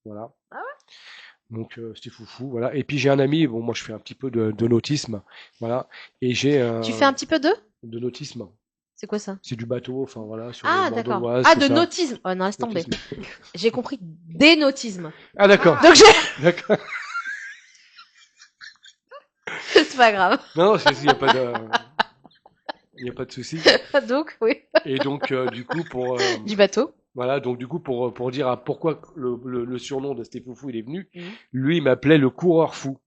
Voilà. Ah ouais? Donc Stéfoufou, voilà. Et puis j'ai un ami, bon moi je fais un petit peu de nautisme, voilà. Et j'ai Tu fais un petit peu de nautisme. C'est quoi ça? C'est du bateau, enfin voilà, sur Ah les bords de d'accord. l'Oise, Ah tout de ça. nautisme. Oh non, laisse tomber. Nautisme. J'ai compris dénautisme. Ah d'accord. Donc D'accord. c'est pas grave. Non, il n'y a pas de, il y a pas de souci. Donc oui. Et donc du coup pour Du bateau. voilà, donc du coup pour dire pourquoi le surnom de Stéfoufou il est venu, Mhm. lui il m'appelait le coureur fou.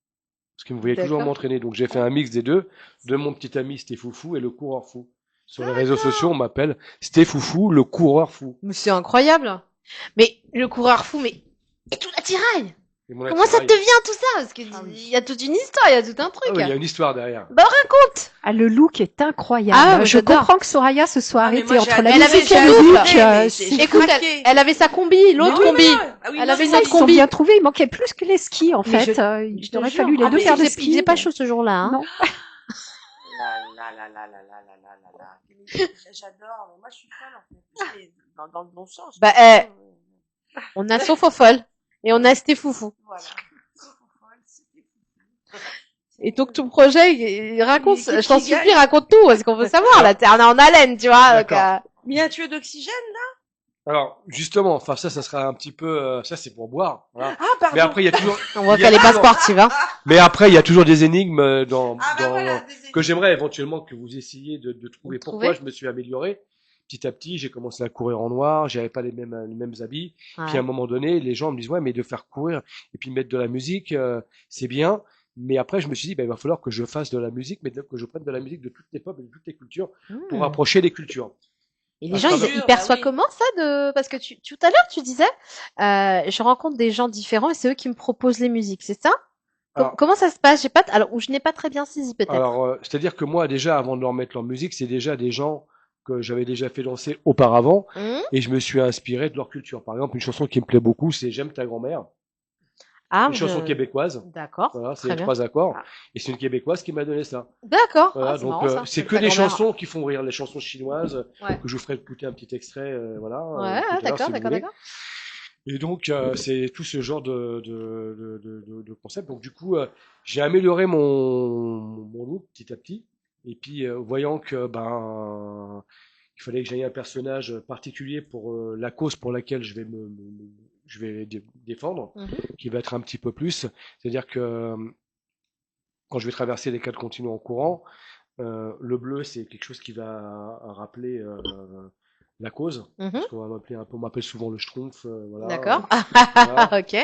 Parce qu'il me voyait toujours D'accord. m'entraîner. Donc j'ai fait un mix des deux, de mon petit ami Stéfoufou et le coureur fou. Sur les réseaux sociaux, on m'appelle Stéfoufou, le coureur fou. Mais c'est incroyable. Mais le coureur fou, mais et tout l'attirail. Comment ça te vient tout ça? Parce qu'il y a toute une histoire, il y a tout un truc. Ah oui, il y a une histoire derrière. Bah raconte. Ah, le look est incroyable. Ah, je comprends que Soraya se soit arrêtée entre la elle musique avait et le look. Écoute, elle avait sa combi, l'autre combi. Elle avait Ils notre sont combi. bien trouvés. Il manquait plus que les skis en fait. Il aurait fallu les deux paires de skis. Il faisait pas chaud ce jour-là. Hein. Non. J'adore. Moi, je suis folle en fait. Dans le bon sens. Bah, on a Sofofolle et on a Stéfoufou. Voilà. Et donc ton projet, raconte, je t'en supplie, raconte tout, parce qu'on veut savoir, là, t'es en haleine, tu vois. Donc, mais un tuyau d'oxygène, là? Alors, justement, enfin, ça sera un petit peu, ça c'est pour boire. Voilà. Ah, pardon. Mais après, il y a toujours, on voit qu'elle est pas sportive, hein. mais après, il y a toujours des énigmes Voilà, que j'aimerais éventuellement que vous essayiez de trouver pourquoi je me suis amélioré. Petit à petit, j'ai commencé à courir en noir, j'avais pas les mêmes habits. Ouais. Puis à un moment donné, les gens me disent, ouais, mais de faire courir et puis mettre de la musique, c'est bien. Mais après, je me suis dit, il va falloir que je fasse de la musique, mais que je prenne de la musique de toutes les peuples et de toutes les cultures pour rapprocher les cultures. Et les gens, ils perçoivent comment ça parce que tout à l'heure, tu disais, je rencontre des gens différents et c'est eux qui me proposent les musiques, c'est ça? Comment ça se passe? Ou je n'ai pas très bien saisi peut-être. Alors, c'est-à-dire que moi, déjà, avant de leur mettre leur musique, c'est déjà des gens que j'avais déjà fait danser auparavant et je me suis inspiré de leur culture. Par exemple, une chanson qui me plaît beaucoup, c'est J'aime ta grand-mère. Une chanson québécoise. D'accord. Voilà, c'est 3 accords. Et c'est une québécoise qui m'a donné ça. D'accord. Voilà, donc c'est que des chansons qui font rire, les chansons chinoises que je vous ferai écouter un petit extrait. Voilà. Ouais, d'accord. Et donc c'est tout ce genre de concept. Donc du coup, j'ai amélioré mon look petit à petit. Et puis voyant que il fallait que j'aie un personnage particulier pour la cause pour laquelle je vais défendre, qui va être un petit peu plus. C'est-à-dire que quand je vais traverser les 4 continents en courant, le bleu, c'est quelque chose qui va rappeler la cause. Parce qu'on va on m'appelle souvent le Schtroumpf. Voilà, d'accord. Voilà. Ok.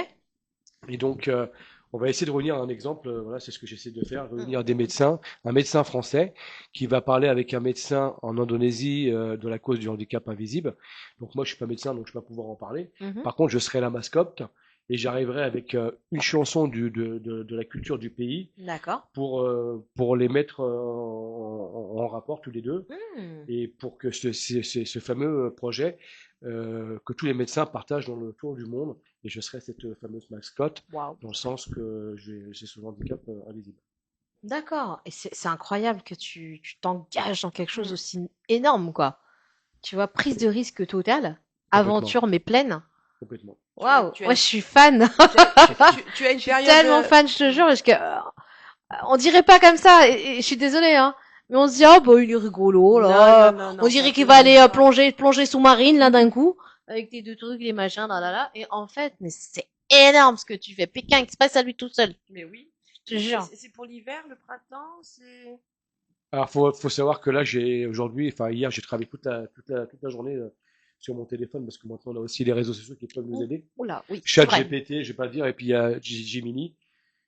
Et donc, on va essayer de revenir à un exemple. Voilà, c'est ce que j'essaie de faire, revenir des médecins, un médecin français qui va parler avec un médecin en Indonésie de la cause du handicap invisible. Donc moi, je suis pas médecin, donc je vais pas pouvoir en parler. Par contre, je serai la mascotte et j'arriverai avec une chanson de la culture du pays. D'accord. Pour les mettre en rapport tous les deux et pour que ce fameux projet que tous les médecins partagent dans le tour du monde. Et je serai cette fameuse mascotte, dans le sens que j'ai ce handicap invisible. D'accord. Et c'est incroyable que tu t'engages dans quelque chose aussi énorme, quoi. Tu vois, prise de risque totale, aventure mais pleine. Complètement. Waouh. Moi, je suis fan. Tu as une période tellement fan, je te jure, parce que on dirait pas comme ça. Et je suis désolée, hein. Mais on se dit, oh, bah, il est rigolo, là. Non, on dirait qu'il va aller plonger sous-marine, là, d'un coup. Avec tes 2 trucs, les machins, là. Et en fait, mais c'est énorme ce que tu fais. Pékin Express à lui tout seul. Mais oui. Je te jure. C'est pour l'hiver, le printemps, c'est... Alors, faut savoir que là, hier, j'ai travaillé toute la journée sur mon téléphone parce que maintenant, on a aussi les réseaux sociaux qui peuvent nous aider. Oula, oui. ChatGPT, je vais pas le dire, et puis il y a Gemini.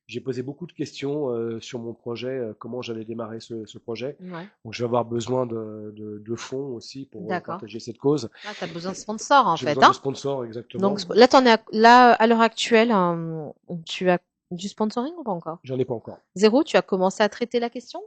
J'ai posé beaucoup de questions sur mon projet, comment j'allais démarrer ce projet. Ouais. Donc, je vais avoir besoin de fonds aussi pour partager cette cause. Ah, t'as besoin de sponsors, en fait. J'ai besoin de sponsors, exactement. Donc, là, à l'heure actuelle, tu as du sponsoring ou pas encore? J'en ai pas encore. Zéro, tu as commencé à traiter la question?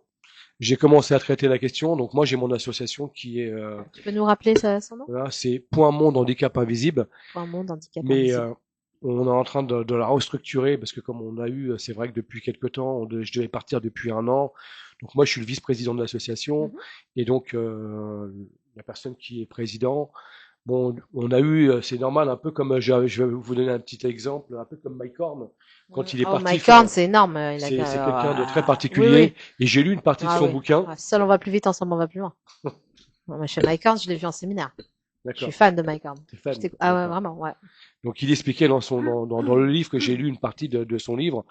J'ai commencé à traiter la question. Donc, moi, j'ai mon association qui est... Tu peux nous rappeler son nom? Voilà, c'est Point Monde Handicap Invisible. Point Monde Handicap Invisible. Mais on est en train de la restructurer parce que comme on a eu, c'est vrai que depuis quelques temps, je devais partir depuis 1 an. Donc moi, je suis le vice-président de l'association et donc la personne qui est président. Bon, on a eu, c'est normal, un peu comme je vais vous donner un petit exemple, un peu comme Mike Horn quand il est parti. Mike Horn, c'est énorme. C'est quelqu'un de très particulier et j'ai lu une partie de son bouquin. Seul on va plus vite, ensemble on va plus loin. Moi, chez Mike Horn, je l'ai vu en séminaire. Je suis fan de Mike Horn. Ah ouais, vraiment, ouais. Donc il expliquait dans le livre que j'ai lu une partie de son livre,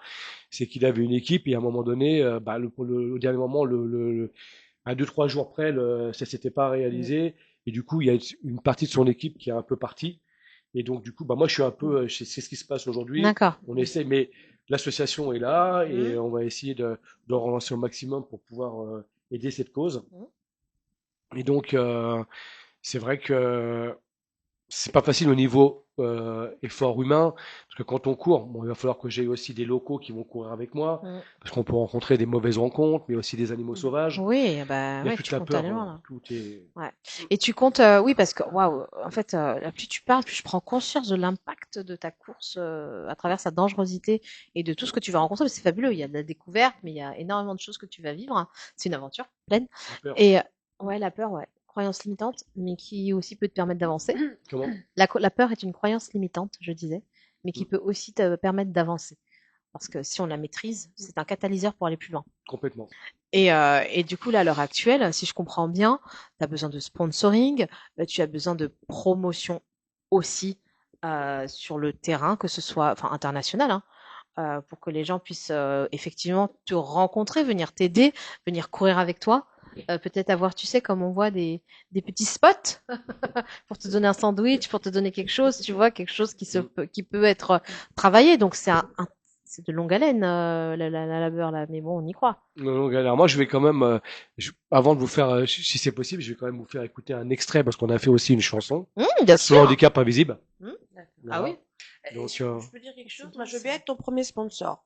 c'est qu'il avait une équipe et à un moment donné, au dernier moment, 2-3 jours près, ça s'était pas réalisé et du coup il y a une partie de son équipe qui est un peu partie et donc du coup moi je suis un peu, c'est ce qui se passe aujourd'hui. D'accord. On essaie, mais l'association est là et on va essayer de relancer au maximum pour pouvoir aider cette cause. Et donc c'est vrai que c'est pas facile au niveau effort humain, parce que quand on court, bon, il va falloir que j'ai aussi des locaux qui vont courir avec moi, parce qu'on peut rencontrer des mauvaises rencontres, mais aussi des animaux sauvages. Oui, bah Il y a ouais, toute tu la comptes peur, aller loin là. tout est... Ouais. Et tu comptes, oui, parce que waouh, en fait, plus tu parles, plus je prends conscience de l'impact de ta course à travers sa dangerosité et de tout ce que tu vas rencontrer. C'est fabuleux. Il y a de la découverte, mais il y a énormément de choses que tu vas vivre. Hein. C'est une aventure pleine. La peur. Et ouais, la peur, ouais, croyance limitante, mais qui aussi peut te permettre d'avancer. Comment? La peur est une croyance limitante, je disais, mais qui peut aussi te permettre d'avancer. Parce que si on la maîtrise, c'est un catalyseur pour aller plus loin. Complètement. Et du coup, là, à l'heure actuelle, si je comprends bien, tu as besoin de sponsoring, tu as besoin de promotion aussi sur le terrain, que ce soit enfin international, hein, pour que les gens puissent effectivement te rencontrer, venir t'aider, venir courir avec toi. Peut-être avoir, tu sais, comme on voit des petits spots pour te donner un sandwich, pour te donner quelque chose, tu vois, quelque chose qui peut être travaillé. Donc c'est de longue haleine la beurre là, mais bon, on y croit. Non, alors moi, je vais quand même, avant de vous faire, si c'est possible, je vais quand même vous faire écouter un extrait parce qu'on a fait aussi une chanson Bien sur le sûr. handicap invisible. Ah Voilà. oui. Donc, je peux dire quelque chose? Moi, je veux bien être ton premier sponsor.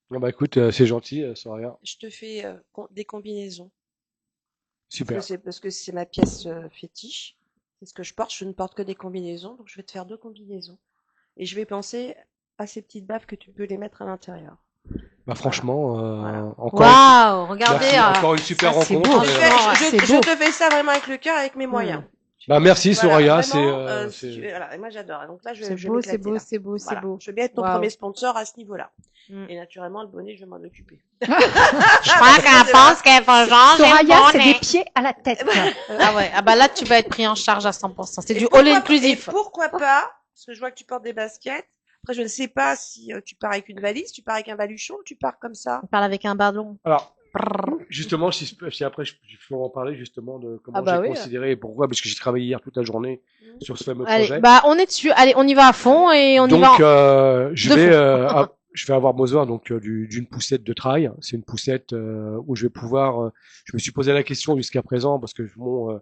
bah écoute, c'est gentil, Soraya. Je te fais des combinaisons. Super. Parce que c'est ma pièce fétiche. C'est ce que je porte. Je ne porte que des combinaisons. Donc, je vais te faire 2 combinaisons. Et je vais penser à ces petites baffes que tu peux les mettre à l'intérieur. Bah franchement, Voilà. encore, Waouh, regardez. merci, encore une super ça, c'est rencontre. beau. Je te fais ça vraiment avec le cœur, avec mes moyens. Bah merci Voilà, Soraya, vraiment, c'est voilà, et moi j'adore. Et donc là, je vais C'est beau, c'est m'éclater beau, là. c'est beau, c'est Voilà. beau. Je veux bien être ton Waouh. premier sponsor à ce niveau-là. Mm. Et naturellement, le bonnet, je vais m'en occuper. Je crois qu'elle pense qu'elle faut changer Soraya, le c'est bonnet. des pieds à la tête. Ah ouais, ah bah là tu vas être pris en charge à 100%. C'est du all inclusif. Et pourquoi pas, parce que je vois que tu portes des baskets. Après, je ne sais pas si tu pars avec une valise, tu pars avec un baluchon, ou tu pars comme ça. On parle avec un ballon. Alors, justement, si après je peux en parler justement de comment Ah bah j'ai oui. considéré et pourquoi, parce que j'ai travaillé hier toute la journée sur ce fameux Allez, projet. bah on est dessus. Allez, on y va à fond et on Donc, y va. je vais avoir besoin donc d'une poussette de trail. C'est une poussette où je vais pouvoir. Je me suis posé la question jusqu'à présent parce que bon,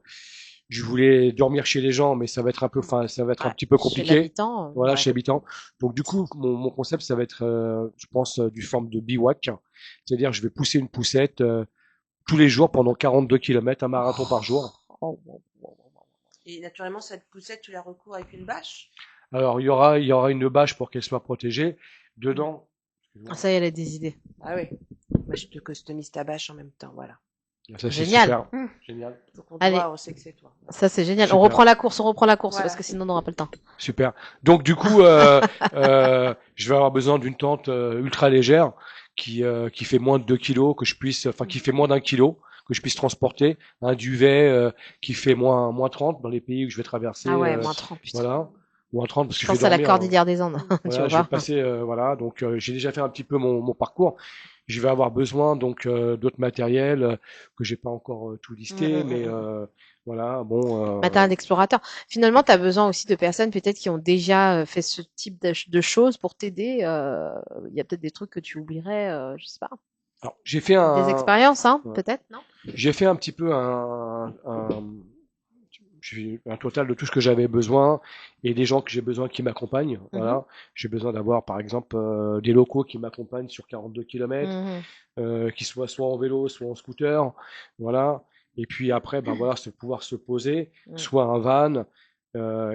je voulais dormir chez les gens, mais ça va être un peu, enfin, ça va être un petit peu Chez compliqué. l'habitant, Voilà, ouais. chez habitant. Donc du coup, mon concept, ça va être, je pense, du forme de bivouac. C'est-à-dire, je vais pousser une poussette tous les jours pendant 42 km, un marathon par jour. Et naturellement, cette poussette, tu la recours avec une bâche. Alors, il y aura une bâche pour qu'elle soit protégée. Dedans. Ah, ça y est, elle a des idées. Ah oui. Moi, je te customise ta bâche en même temps, voilà. Ça, c'est Génial. super. Génial. Donc on Allez. on sait que c'est toi. Ça c'est génial. Super. On reprend la course Voilà. parce que sinon on n'aura pas le temps. Super. Donc du coup, je vais avoir besoin d'une tente ultra légère qui fait moins de 2 kilos, qui fait moins d'1 kilo, que je puisse transporter. Un duvet qui fait moins 30 dans les pays où je vais traverser. Ah ouais, moins 30, putain. Voilà. Moins 30 parce que Je je vais pense à la dormir, cordillère des Andes. Tu voilà, vas je vais voir. passer, voilà. Donc j'ai déjà fait un petit peu mon parcours. Je vais avoir besoin donc d'autres matériels que j'ai pas encore tout listé, mais voilà, bon. Matériel d'explorateur. Finalement, tu as besoin aussi de personnes peut-être qui ont déjà fait ce type de choses pour t'aider. Il y a peut-être des trucs que tu oublierais, je sais pas. Alors, j'ai fait Des expériences, hein, ouais. peut-être, non? J'ai fait un petit peu un total de tout ce que j'avais besoin et des gens que j'ai besoin qui m'accompagnent. Voilà. J'ai besoin d'avoir, par exemple, des locaux qui m'accompagnent sur 42 km, qui soient soit en vélo, soit en scooter. Voilà. Et puis après, ben voilà, pouvoir se poser, soit un van.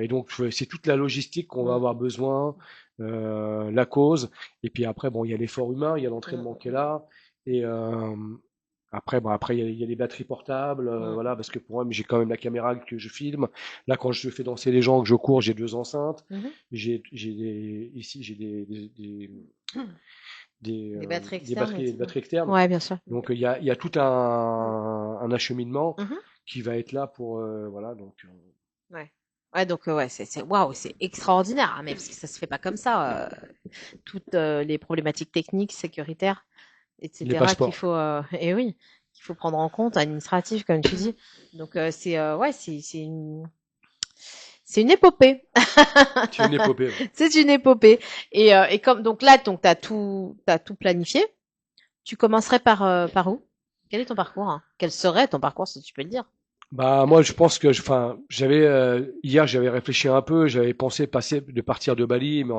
Et donc, c'est toute la logistique qu'on va avoir besoin, la cause. Et puis après, bon, il y a l'effort humain, il y a l'entraînement qui est là. Et après, il y a les batteries portables, voilà, parce que pour moi, j'ai quand même la caméra que je filme. Là, quand je fais danser les gens, que je cours, j'ai 2 enceintes. J'ai des batteries externes. Ouais, bien sûr. Donc il y a tout un acheminement qui va être là pour voilà donc. Ouais, donc ouais, c'est waouh, c'est extraordinaire, hein, mais parce que ça se fait pas comme ça. Toutes les problématiques techniques, sécuritaires, etc. qu'il faut et oui, qu'il faut prendre en compte, administratif comme tu dis. Donc c'est ouais, c'est une épopée. C'est une épopée. Ouais. C'est une épopée. Et comme donc là, donc t'as tout planifié. Tu commencerais par où? Quel est ton parcours, hein? Quel serait ton parcours si tu peux le dire? Bah moi je pense que hier j'avais réfléchi un peu, j'avais pensé de partir de Bali, mais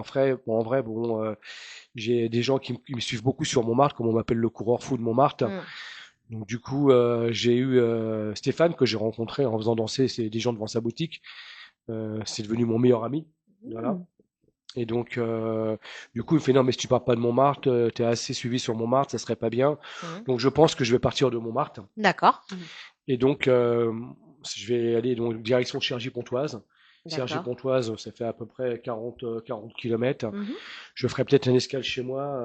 j'ai des gens qui me suivent beaucoup sur Montmartre, comme on m'appelle le coureur fou de Montmartre. Donc du coup j'ai eu Stéphane que j'ai rencontré en faisant danser des gens devant sa boutique. C'est devenu mon meilleur ami. Voilà. Et donc, du coup, il me fait non, mais si tu pars pas de Montmartre, t'es assez suivi sur Montmartre, ça serait pas bien. Donc, je pense que je vais partir de Montmartre. D'accord. Et donc, je vais aller donc direction Cergy-Pontoise. Cergy-Pontoise, ça fait à peu près 40 km. Je ferai peut-être une escale chez moi,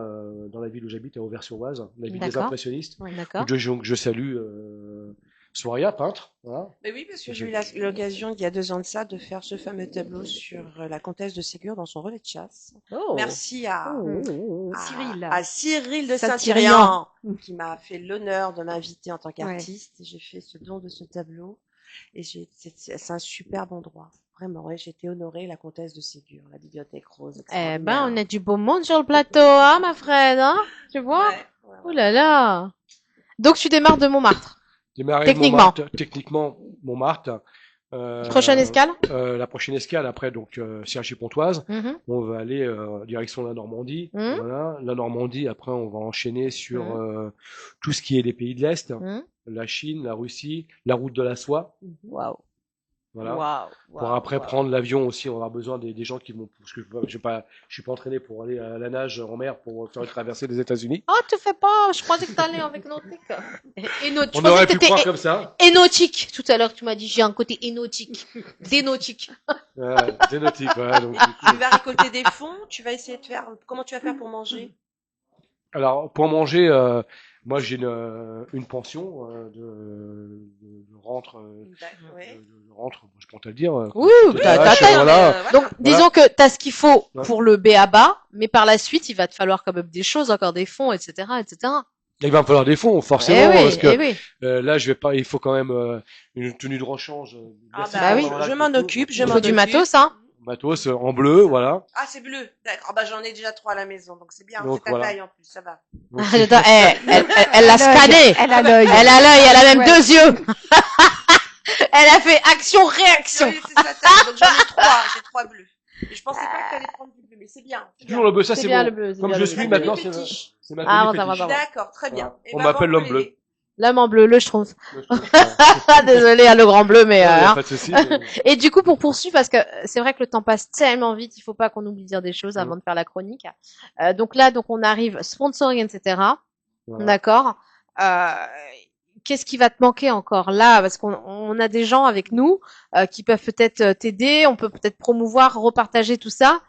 dans la ville où j'habite, à Auvers-sur-Oise, la ville des impressionnistes. D'accord. Je salue Soria, peintre. Voilà. Mais oui, parce que j'ai eu l'occasion, il y a 2 ans de ça, de faire ce fameux tableau sur la comtesse de Ségur dans son relais de chasse. Merci à Cyril de Saint-Thyrien qui m'a fait l'honneur de m'inviter en tant qu'artiste. J'ai fait ce don de ce tableau et c'est un superbe endroit. Vraiment, j'ai été honorée, la comtesse de Ségur, la bibliothèque rose. Eh ben, on a du beau monde sur le plateau, hein, ma Fred, hein? Tu vois? Oh là là. Donc, tu démarres de Montmartre. Techniquement, Montmartre. Prochaine escale? La prochaine escale, après, donc, Cergy-Pontoise. On va aller, direction la Normandie. Voilà. La Normandie, après, on va enchaîner sur, tout ce qui est les pays de l'Est. La Chine, la Russie, la route de la soie. Waouh. Voilà. Pour après prendre l'avion aussi, on aura besoin des gens qui vont, parce que je suis pas entraîné pour aller à la nage en mer pour faire une traversée des États-Unis. Oh, tu fais pas, je croisais que t'allais avec nautique. On aurait pu croire comme ça. Énautique. Tout à l'heure, tu m'as dit, j'ai un côté énautique. Dénautique. Dénautique, voilà. Donc, tu vas récolter des fonds, tu vas essayer de faire, comment tu vas faire pour manger? Alors, pour manger, moi, j'ai une pension de rentre, je peux te le dire. Oui, donc, disons que t'as ce qu'il faut pour le B.A.B.A., mais par la suite, il va te falloir quand même des choses, encore des fonds, etc., etc. Il va me falloir des fonds, forcément, parce que là, il faut quand même une tenue de rechange. Je m'en occupe, Il faut du matos, hein. Matos en bleu, voilà. Ah, c'est bleu. D'accord. Bah, j'en ai déjà 3 à la maison, donc c'est bien. C'est ta taille en plus, ça va. Elle l'a scanné. Elle a l'œil, elle a même 2 yeux. Elle a fait action-réaction. Oui, c'est sa taille, donc j'en ai 3. J'ai 3 bleus. Et je pensais pas que t'allais prendre du bleu, mais c'est bien. Toujours le bleu, ça c'est bon. Le bleu, comme je suis maintenant, c'est ma tenue fétiche. D'accord, très bien. On m'appelle l'homme bleu. L'homme en bleu, le schtroumpf. Désolé, le grand bleu, mais. Pas de souci. Et du coup, pour poursuivre, parce que c'est vrai que le temps passe tellement vite, il faut pas qu'on oublie de dire des choses avant de faire la chronique. Donc là, on arrive sponsoring, etc. D'accord. Qu'est-ce qui va te manquer encore là, parce qu'on a des gens avec nous qui peuvent peut-être t'aider, on peut peut-être promouvoir, repartager tout ça.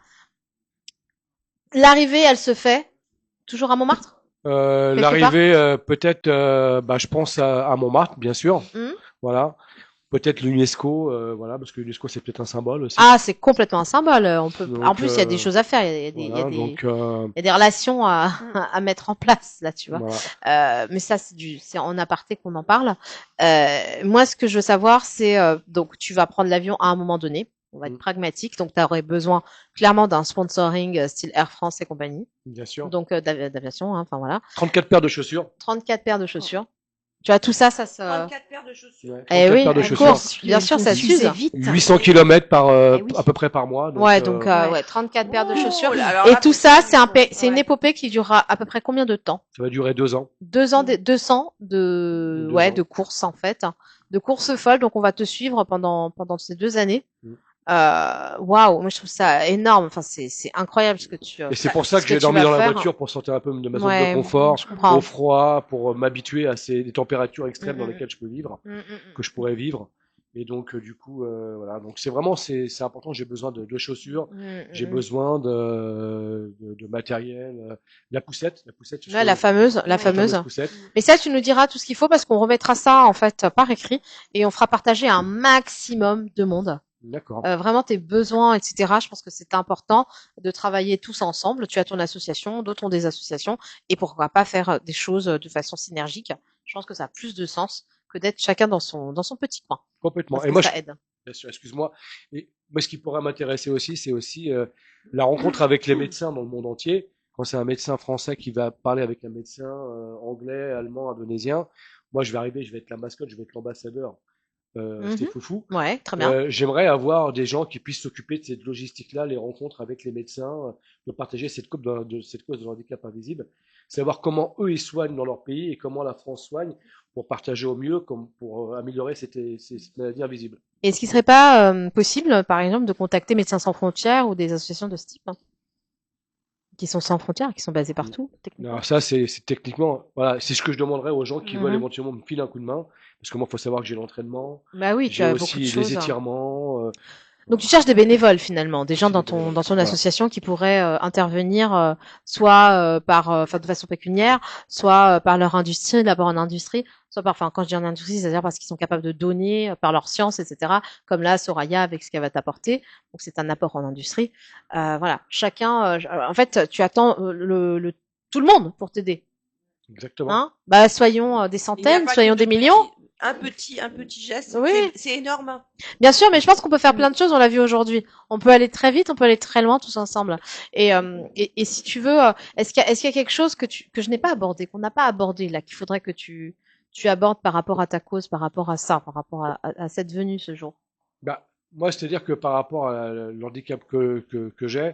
L'arrivée, elle se fait toujours à Montmartre? L'arrivée, peut-être, je pense à Montmartre, bien sûr. Voilà. Peut-être l'UNESCO, voilà, parce que l'UNESCO c'est peut-être un symbole aussi. Ah, c'est complètement un symbole. On peut. Donc, en plus, il y a des choses à faire. Il y a des relations à mettre en place là, tu vois. Voilà. Mais ça, c'est en aparté qu'on en parle. Moi, ce que je veux savoir, c'est donc tu vas prendre l'avion à un moment donné. On va être pragmatique. Donc, tu aurais besoin clairement d'un sponsoring style Air France et compagnie. Bien sûr. Donc, d'aviation, hein, enfin voilà. 34 paires de chaussures. 34 paires de chaussures. Tu vois, tout ça, ça se... 34 paires de chaussures. Ouais, paires de chaussures. Course, bien sûr, ça s'use. 800 km à peu près par mois. Donc, 34 paires de chaussures. Et tout ça, c'est une épopée qui durera à peu près combien de temps? Ça va durer 2 ans. 200 de courses, en fait. De courses folles. Donc, on va te suivre pendant ces 2 années. Waouh, moi je trouve ça énorme. Enfin, c'est incroyable ce que tu. Et c'est pour ça que j'ai dormi dans la voiture pour sortir un peu de ma zone de confort, au froid, pour m'habituer à des températures extrêmes dans lesquelles je peux vivre, que je pourrais vivre. Et donc du coup, voilà. Donc c'est vraiment c'est important. J'ai besoin de chaussures, j'ai besoin de matériel, la poussette. Ouais, la fameuse. Mais ça, tu nous diras tout ce qu'il faut parce qu'on remettra ça en fait par écrit et on fera partager un maximum de monde. D'accord. Vraiment tes besoins, etc. Je pense que c'est important de travailler tous ensemble. Tu as ton association, d'autres ont des associations, et pourquoi pas faire des choses de façon synergique. Je pense que ça a plus de sens que d'être chacun dans son petit coin. Complètement. Et moi, ça aide. Bien sûr, excuse-moi. Et moi, ce qui pourrait m'intéresser aussi, c'est aussi la rencontre avec les médecins dans le monde entier. Quand c'est un médecin français qui va parler avec un médecin anglais, allemand, indonésien, moi, je vais arriver, je vais être la mascotte, je vais être l'ambassadeur. c'était foufou. Ouais, très bien. J'aimerais avoir des gens qui puissent s'occuper de cette logistique-là, les rencontres avec les médecins, de partager cette cause de l'handicap invisible, savoir comment eux ils soignent dans leur pays et comment la France soigne pour partager au mieux, comme pour améliorer cette maladie invisible. Est-ce qu'il serait pas possible, par exemple, de contacter Médecins sans frontières ou des associations de ce type, hein, qui sont sans frontières, qui sont basées partout, techniquement? Alors ça, c'est techniquement, voilà, c'est ce que je demanderais aux gens qui veulent éventuellement me filer un coup de main, parce que moi, il faut savoir que j'ai l'entraînement, Bah oui, tu j'ai as beaucoup aussi de choses. les étirements. Donc tu cherches des bénévoles finalement, des gens C'est dans des bénévoles. ton Voilà. association qui pourraient intervenir soit par enfin de façon pécuniaire, soit par leur industrie, d'abord en industrie, soit par enfin quand je dis en industrie, c'est-à-dire parce qu'ils sont capables de donner par leur science, etc. Comme là Soraya avec ce qu'elle va t'apporter, donc c'est un apport en industrie. Voilà, chacun. En fait, tu attends tout le monde pour t'aider. Exactement. Hein? Bah soyons des Il n'y a centaines, pas soyons que des de millions. un petit geste. Oui. C'est énorme. Hein. Bien sûr, mais je pense qu'on peut faire plein de choses. On l'a vu aujourd'hui. On peut aller très vite, on peut aller très loin tous ensemble. Et si tu veux, est-ce qu'il y a quelque chose que je n'ai pas abordé, qu'on n'a pas abordé là, qu'il faudrait que tu abordes par rapport à ta cause, par rapport à ça, par rapport à cette venue ce jour? Bah, moi, c'est-à-dire que par rapport à l'handicap que j'ai,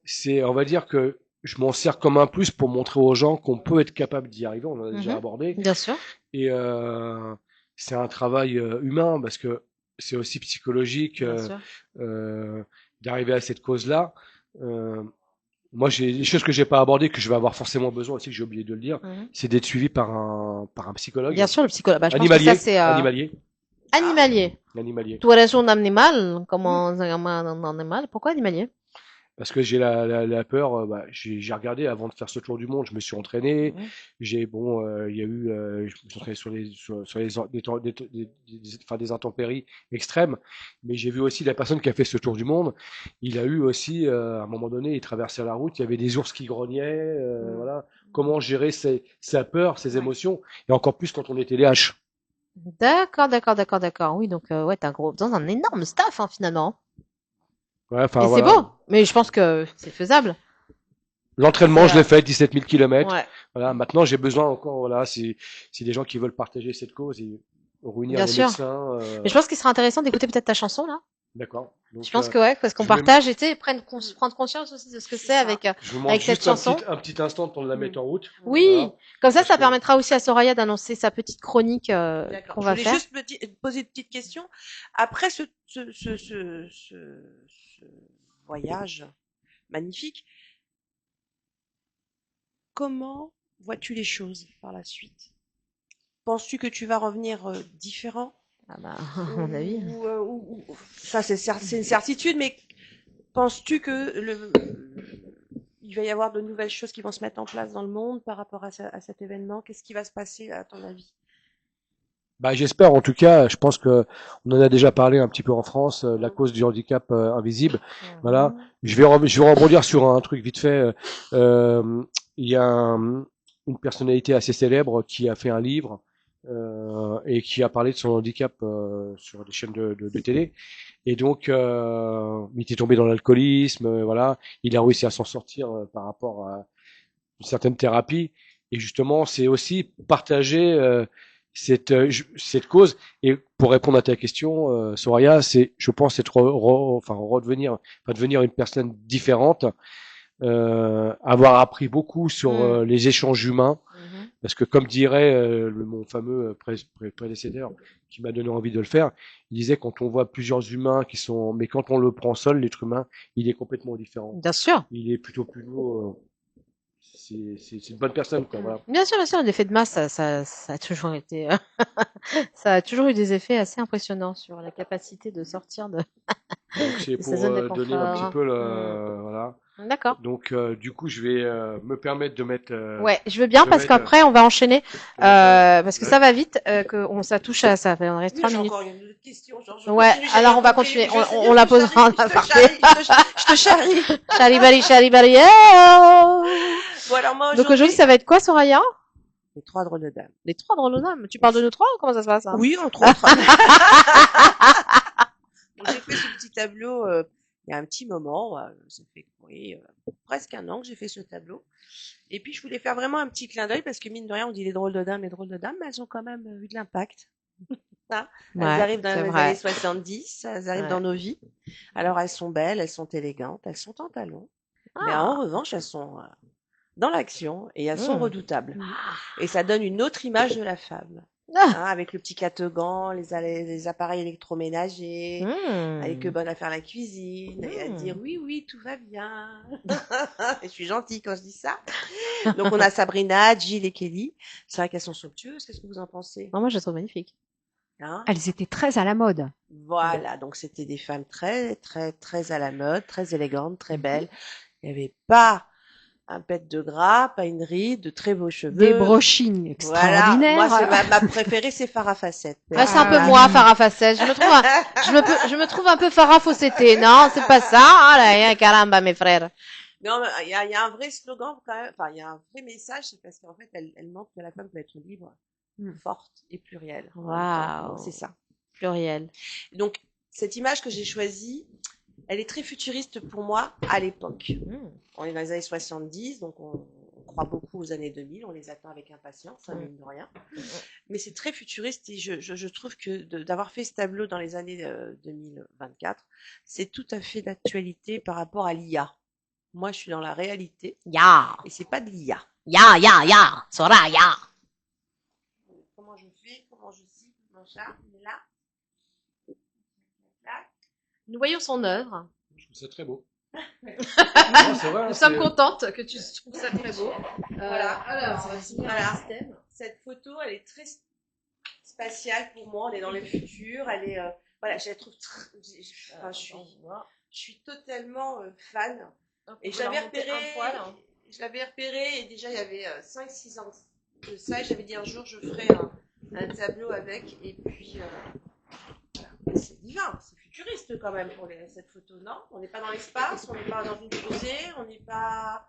c'est, on va dire que je m'en sers comme un plus pour montrer aux gens qu'on peut être capable d'y arriver. On en a déjà abordé. Bien sûr. Et c'est un travail humain parce que c'est aussi psychologique Bien sûr. d'arriver à cette cause-là. Moi, j'ai des choses que j'ai pas abordées, que je vais avoir forcément besoin aussi, que j'ai oublié de le dire, c'est d'être suivi par un psychologue. Bien sûr, le psychologue. Bah, je animalier, pense que ça c'est animalier. animalier. Animalier. Tu eres un animal, comment un animal? Pourquoi animalier? Parce que j'ai la peur. Bah, j'ai regardé avant de faire ce tour du monde. Je me suis entraîné. J'ai bon, il y a eu, je me suis entraîné sur des intempéries extrêmes. Mais j'ai vu aussi la personne qui a fait ce tour du monde. Il a eu aussi, à un moment donné, il traversait la route. Il y avait des ours qui grognaient. Voilà. Comment gérer sa peur, ses émotions, et encore plus quand on était les H. D'accord. Oui, donc ouais, t'as dans un énorme staff hein, finalement. Ouais, enfin, Et voilà. c'est beau, mais je pense que c'est faisable. L'entraînement, je l'ai fait, 17 000 km. Ouais. Voilà, maintenant, j'ai besoin encore, voilà, c'est des gens qui veulent partager cette cause et réunir Bien les sûr. médecins. Mais je pense qu'il serait intéressant d'écouter peut-être ta chanson là. D'accord. Donc, Je pense que ouais, parce qu'on partage et prendre conscience aussi de ce que c'est avec cette chanson. Un petit instant pour la mettre en route. Oui, Voilà. comme ça permettra aussi à Soraya d'annoncer sa petite chronique qu'on va faire. Je voulais juste poser une petite question. Après ce voyage magnifique, comment vois-tu les choses par la suite? Penses-tu que tu vas revenir différent? Ah bah, à mon avis. Ça, c'est une certitude, mais penses-tu que il va y avoir de nouvelles choses qui vont se mettre en place dans le monde par rapport à cet événement? Qu'est-ce qui va se passer à ton avis? Bah, j'espère, en tout cas, je pense que on en a déjà parlé un petit peu en France, la cause du handicap invisible. Voilà. Je vais rebondir sur un truc vite fait. Il y a une personnalité assez célèbre qui a fait un livre et qui a parlé de son handicap sur des chaînes de télé. Et donc, il était tombé dans l'alcoolisme, voilà. Il a réussi à s'en sortir par rapport à une certaine thérapie. Et justement, c'est aussi partager cette cause. Et pour répondre à ta question, Soraya, c'est, je pense, devenir une personne différente, avoir appris beaucoup sur les échanges humains. Parce que comme dirait mon fameux prédécesseur qui m'a donné envie de le faire, il disait quand on voit plusieurs humains mais quand on le prend seul, l'être humain, il est complètement différent. Bien sûr. Il est plutôt plus beau. C'est une bonne personne, quoi. Voilà. Bien sûr, l'effet de masse, ça a toujours été, ça a toujours eu des effets assez impressionnants sur la capacité de sortir de. Donc c'est pour donner un petit peu voilà. D'accord. Donc du coup je vais me permettre de mettre. Ouais, je veux bien parce qu'après on va enchaîner parce que ça va vite, ça touche à ça. On reste 3 minutes. Encore une autre question. Ouais, alors on va continuer. On la posera en aparté. Je te charrie. Charibari. Bon, alors moi, donc aujourd'hui ça va être quoi, Soraya? Les 3 drôles de dames. Les 3 drôles de dames. Tu parles de nous 3 ou comment ça se passe? Oui, entre autres. J'ai fait ce petit tableau il y a un petit moment. Ça fait presque un an que j'ai fait ce tableau. Et puis je voulais faire vraiment un petit clin d'œil parce que mine de rien, on dit les drôles de dames, mais elles ont quand même eu de l'impact. Hein, Ouais, elles arrivent dans c'est les vrai. années 70, elles arrivent Ouais. dans nos vies. Alors elles sont belles, elles sont élégantes, elles sont en talons. Mais en revanche, elles sont dans l'action et elles sont redoutables. Et ça donne une autre image de la femme. Hein, avec le petit catogan, les appareils électroménagers, avec bonne à faire la cuisine, et à dire oui, oui, tout va bien. Et je suis gentille quand je dis ça. Donc on a Sabrina, Jill et Kelly. C'est vrai qu'elles sont somptueuses. Qu'est-ce que vous en pensez? Non, moi, je la trouve magnifique. Hein? Elles étaient très à la mode. Voilà, donc c'était des femmes très, très, très à la mode, très élégantes, très belles. Il n'y avait pas un pet de gras, pas une ride, de très beaux cheveux. Des brochings Voilà, extraordinaires. moi, ma préférée, c'est Farah Facette. Ouais, c'est un peu moi, Farah Facette. Je me trouve un peu Farah Fawcett. Non, c'est pas ça. Ah là, caramba, mes frères. Non, mais il y a un vrai slogan quand même. Enfin, il y a un vrai message, c'est parce qu'en fait, elle montre que la femme peut être libre, forte et plurielle. Waouh. C'est ça. Pluriel. Donc, cette image que j'ai choisie, elle est très futuriste pour moi à l'époque. On est dans les années 70, donc on croit beaucoup aux années 2000, on les attend avec impatience, mine de rien. Mais c'est très futuriste et je trouve que d'avoir fait ce tableau dans les années 2024, c'est tout à fait d'actualité par rapport à l'IA. Moi, je suis dans la réalité. Ya. Et c'est pas de l'IA. Ya. Soraya. Comment je fais? Comment je cible mon chat? Il est là. Là. Nous voyons son œuvre. Je trouve ça très beau. Nous sommes contentes que tu trouves ça très beau. Voilà. Alors, on va finir le système. Cette photo, elle est très spatiale pour moi. On est dans le futur. Elle est, voilà, je la trouve je suis totalement fan. Et je l'avais repéré et déjà il y avait 5-6 ans de ça. Et j'avais dit un jour je ferai un tableau avec. Et puis, voilà. C'est divin, c'est futuriste quand même pour cette photo, non? On n'est pas dans l'espace, on n'est pas dans une fusée, on n'est pas...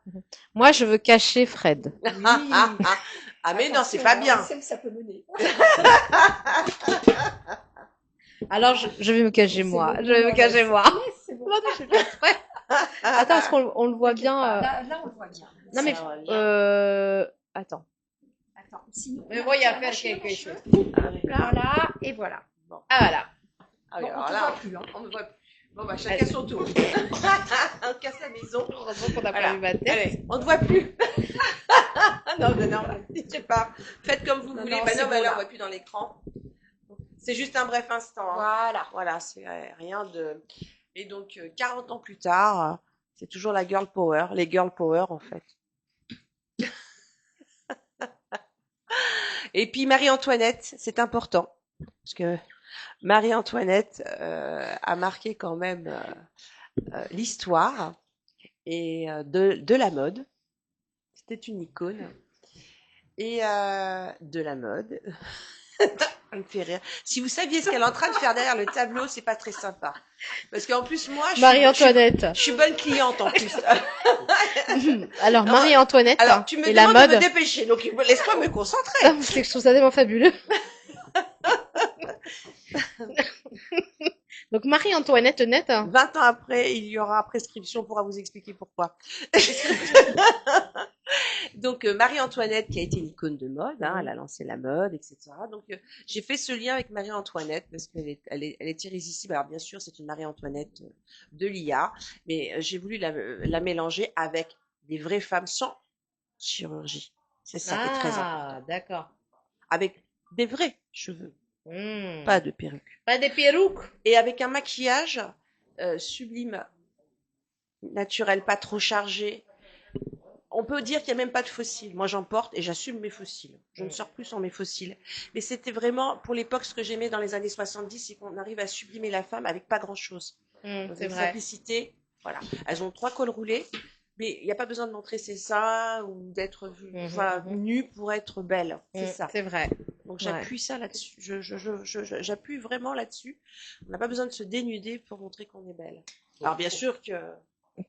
Moi, je veux cacher Fred. Oui. Ah mais non, c'est pas bien. Ça peut mener. Alors, je vais me cacher moi. Je vais me cacher moi. C'est bon. Non, je vais faire exprès. Attends, est-ce qu'on le voit bien Là, on le voit bien. Non, mais... Attends. Attends, sinon, Mais bon, il y a faire quelque chose. Voilà, et voilà. Bon. Ah, voilà. Ah oui, Bon, alors on ne là, voit plus. Hein. on ne voit plus. Bon, bah, chacun son tour. On casse la maison. Heureusement qu'on n'a Voilà. pas vu ma tête. Allez, on ne voit plus. Non, je sais pas. Faites comme vous voulez. Bah non, mais là, on ne voit plus dans l'écran. C'est juste un bref instant. Hein. Voilà, c'est rien de... Et donc, 40 ans plus tard, c'est toujours la girl power. Les girl power, en fait. Et puis, Marie-Antoinette, c'est important. Parce que Marie-Antoinette a marqué quand même l'histoire et de la mode. C'était une icône. Et de la mode. Ça me fait rire. Si vous saviez ce qu'elle est en train de faire derrière le tableau, c'est pas très sympa. Parce qu'en plus, moi, Marie-Antoinette. je suis bonne cliente en plus. Alors, Marie-Antoinette Alors, tu me et la demandes mode. de me dépêcher, donc laisse-moi me concentrer. Ah, c'est que je trouve ça tellement fabuleux. Donc, Marie-Antoinette net. 20 ans après, il y aura prescription, on pourra vous expliquer pourquoi. Donc, Marie-Antoinette, qui a été une icône de mode, hein, elle a lancé la mode, etc. Donc, j'ai fait ce lien avec Marie-Antoinette parce qu'elle est irrésistible. Alors, bien sûr, c'est une Marie-Antoinette de l'IA, mais j'ai voulu la mélanger avec des vraies femmes sans chirurgie. C'est ça qui est très important. Ah, d'accord. Avec des vrais cheveux, pas de perruque. Pas des perruques. Et avec un maquillage sublime, naturel, pas trop chargé. On peut dire qu'il n'y a même pas de fossiles. Moi, j'en porte et j'assume mes fossiles. Je ne sors plus sans mes fossiles. Mais c'était vraiment, pour l'époque, ce que j'aimais dans les années 70, c'est qu'on arrive à sublimer la femme avec pas grand-chose. C'est Une vrai. simplicité. Voilà. Elles ont 3 cols roulés, mais il n'y a pas besoin de montrer ses seins ou d'être nue pour être belle. C'est ça. C'est vrai. Donc j'appuie ça là-dessus. J'appuie vraiment là-dessus. On n'a pas besoin de se dénuder pour montrer qu'on est belle. Alors bien sûr que...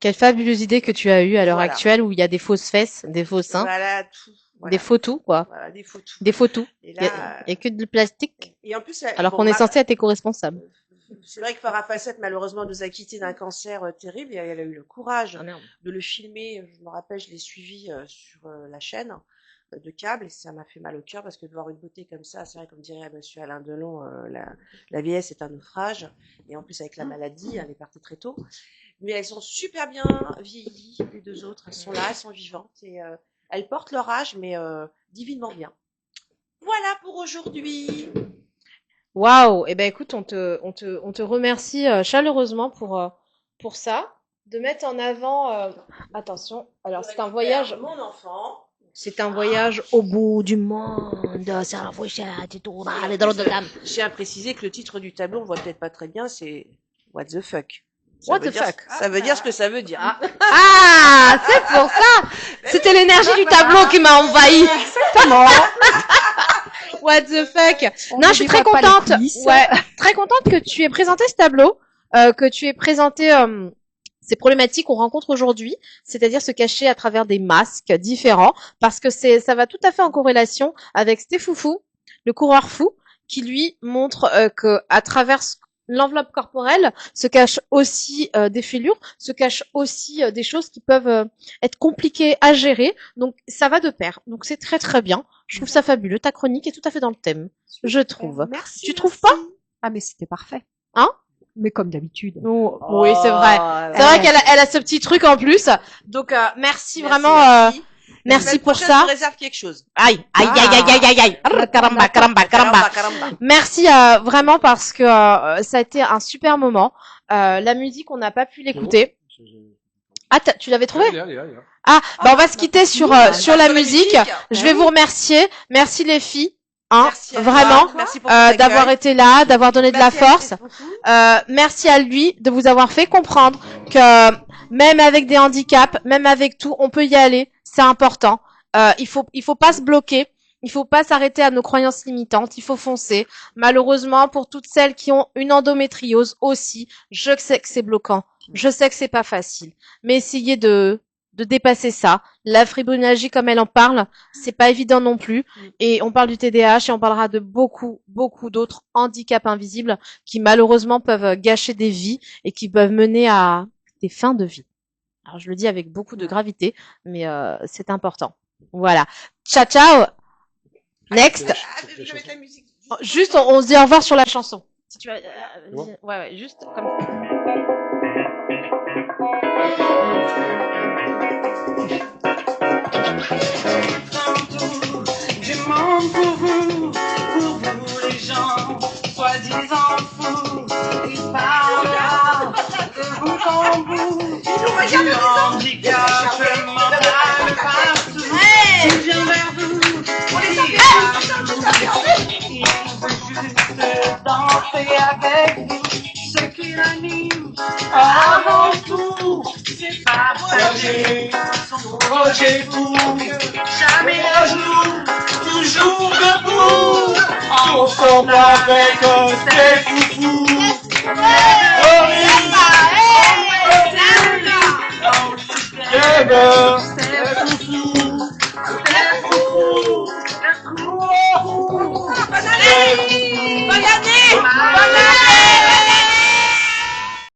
Quelle fabuleuse idée que tu as eue à l'heure Voilà. actuelle où il y a des fausses fesses, des faux seins, Voilà, tout. Voilà. des faux tout, quoi. Voilà, des photos. Des faux tout. Et Il là, y a que du plastique. et en plus, Alors qu'on est censé être éco-responsable. C'est vrai que Farah Facette, malheureusement, nous a quittés d'un cancer terrible et elle a eu le courage Ah, merde. de le filmer. Je me rappelle, je l'ai suivi sur la chaîne. de câble et ça m'a fait mal au cœur parce que de voir une beauté comme ça, c'est vrai comme dirait monsieur Alain Delon, la vieillesse est un naufrage et en plus avec la maladie, elle est partie très tôt. Mais elles sont super bien vieillies, les deux autres, elles sont là, elles sont vivantes et elles portent leur âge mais divinement bien. Voilà pour aujourd'hui. Waouh. Eh ben écoute, on te remercie chaleureusement pour ça, de mettre en avant. Attention. Alors c'est un voyage. Mon enfant. C'est un voyage au bout du monde. C'est un voyage et tout. Les drôles de dames. Je tiens à préciser que le titre du tableau, on voit peut-être pas très bien, c'est What the fuck. What the fuck. Ça veut dire ce que ça veut dire. Ah, c'est pour ça. C'était l'énergie du tableau qui m'a envahi. Exactement. What the fuck. Non, je suis très contente. Ouais, très contente que tu aies présenté ce tableau, que tu aies présenté ces problématiques qu'on rencontre aujourd'hui, c'est-à-dire se cacher à travers des masques différents, parce que ça va tout à fait en corrélation avec Stéfoufou, le coureur fou, qui lui montre que à travers l'enveloppe corporelle se cachent aussi des fêlures, se cachent aussi des choses qui peuvent être compliquées à gérer. Donc ça va de pair. Donc c'est très très bien. Je trouve ça fabuleux. Ta chronique est tout à fait dans le thème, je trouve. Merci. Tu trouves pas? Ah mais c'était parfait. Hein? Mais comme d'habitude. Oh, oui, c'est vrai. C'est vrai qu'elle a ce petit truc en plus. Donc merci vraiment. Merci pour ça. Je réserve quelque chose. Aïe, aïe, aïe, aïe, aïe, aïe, aïe. Caramba, caramba, caramba. Merci vraiment parce que ça a été un super moment. La musique, on n'a pas pu l'écouter. Ah, tu l'avais trouvé? Ah, bah on va se quitter sur la musique. Je vais vous remercier. Merci les filles. Hein, vraiment, d'avoir été là, d'avoir donné de la force. Merci à lui de vous avoir fait comprendre que même avec des handicaps, même avec tout, on peut y aller. C'est important. Il faut pas se bloquer. Il faut pas s'arrêter à nos croyances limitantes. Il faut foncer. Malheureusement, pour toutes celles qui ont une endométriose aussi, je sais que c'est bloquant. Je sais que c'est pas facile. Mais essayez de dépasser ça. La fibromyalgie, comme elle en parle, c'est pas évident non plus. Et on parle du TDAH et on parlera de beaucoup d'autres handicaps invisibles qui malheureusement peuvent gâcher des vies et qui peuvent mener à des fins de vie. Alors je le dis avec beaucoup de gravité, mais c'est important. Voilà. Ciao ciao. Next. Je vais mettre la musique. Juste, on se dit au revoir sur la chanson. Si tu vas, ouais, juste comme ça. Du monde pour vous les gens, soi-disant fous, il parlera de vous en bout, du handicap mental partout, il vient vers vous, il veut juste danser avec vous, ce qui l'anime, avant tout, c'est partager son projet fou, jamais à genoux, toujours debout, ensemble avec tes foufous. Bonne année!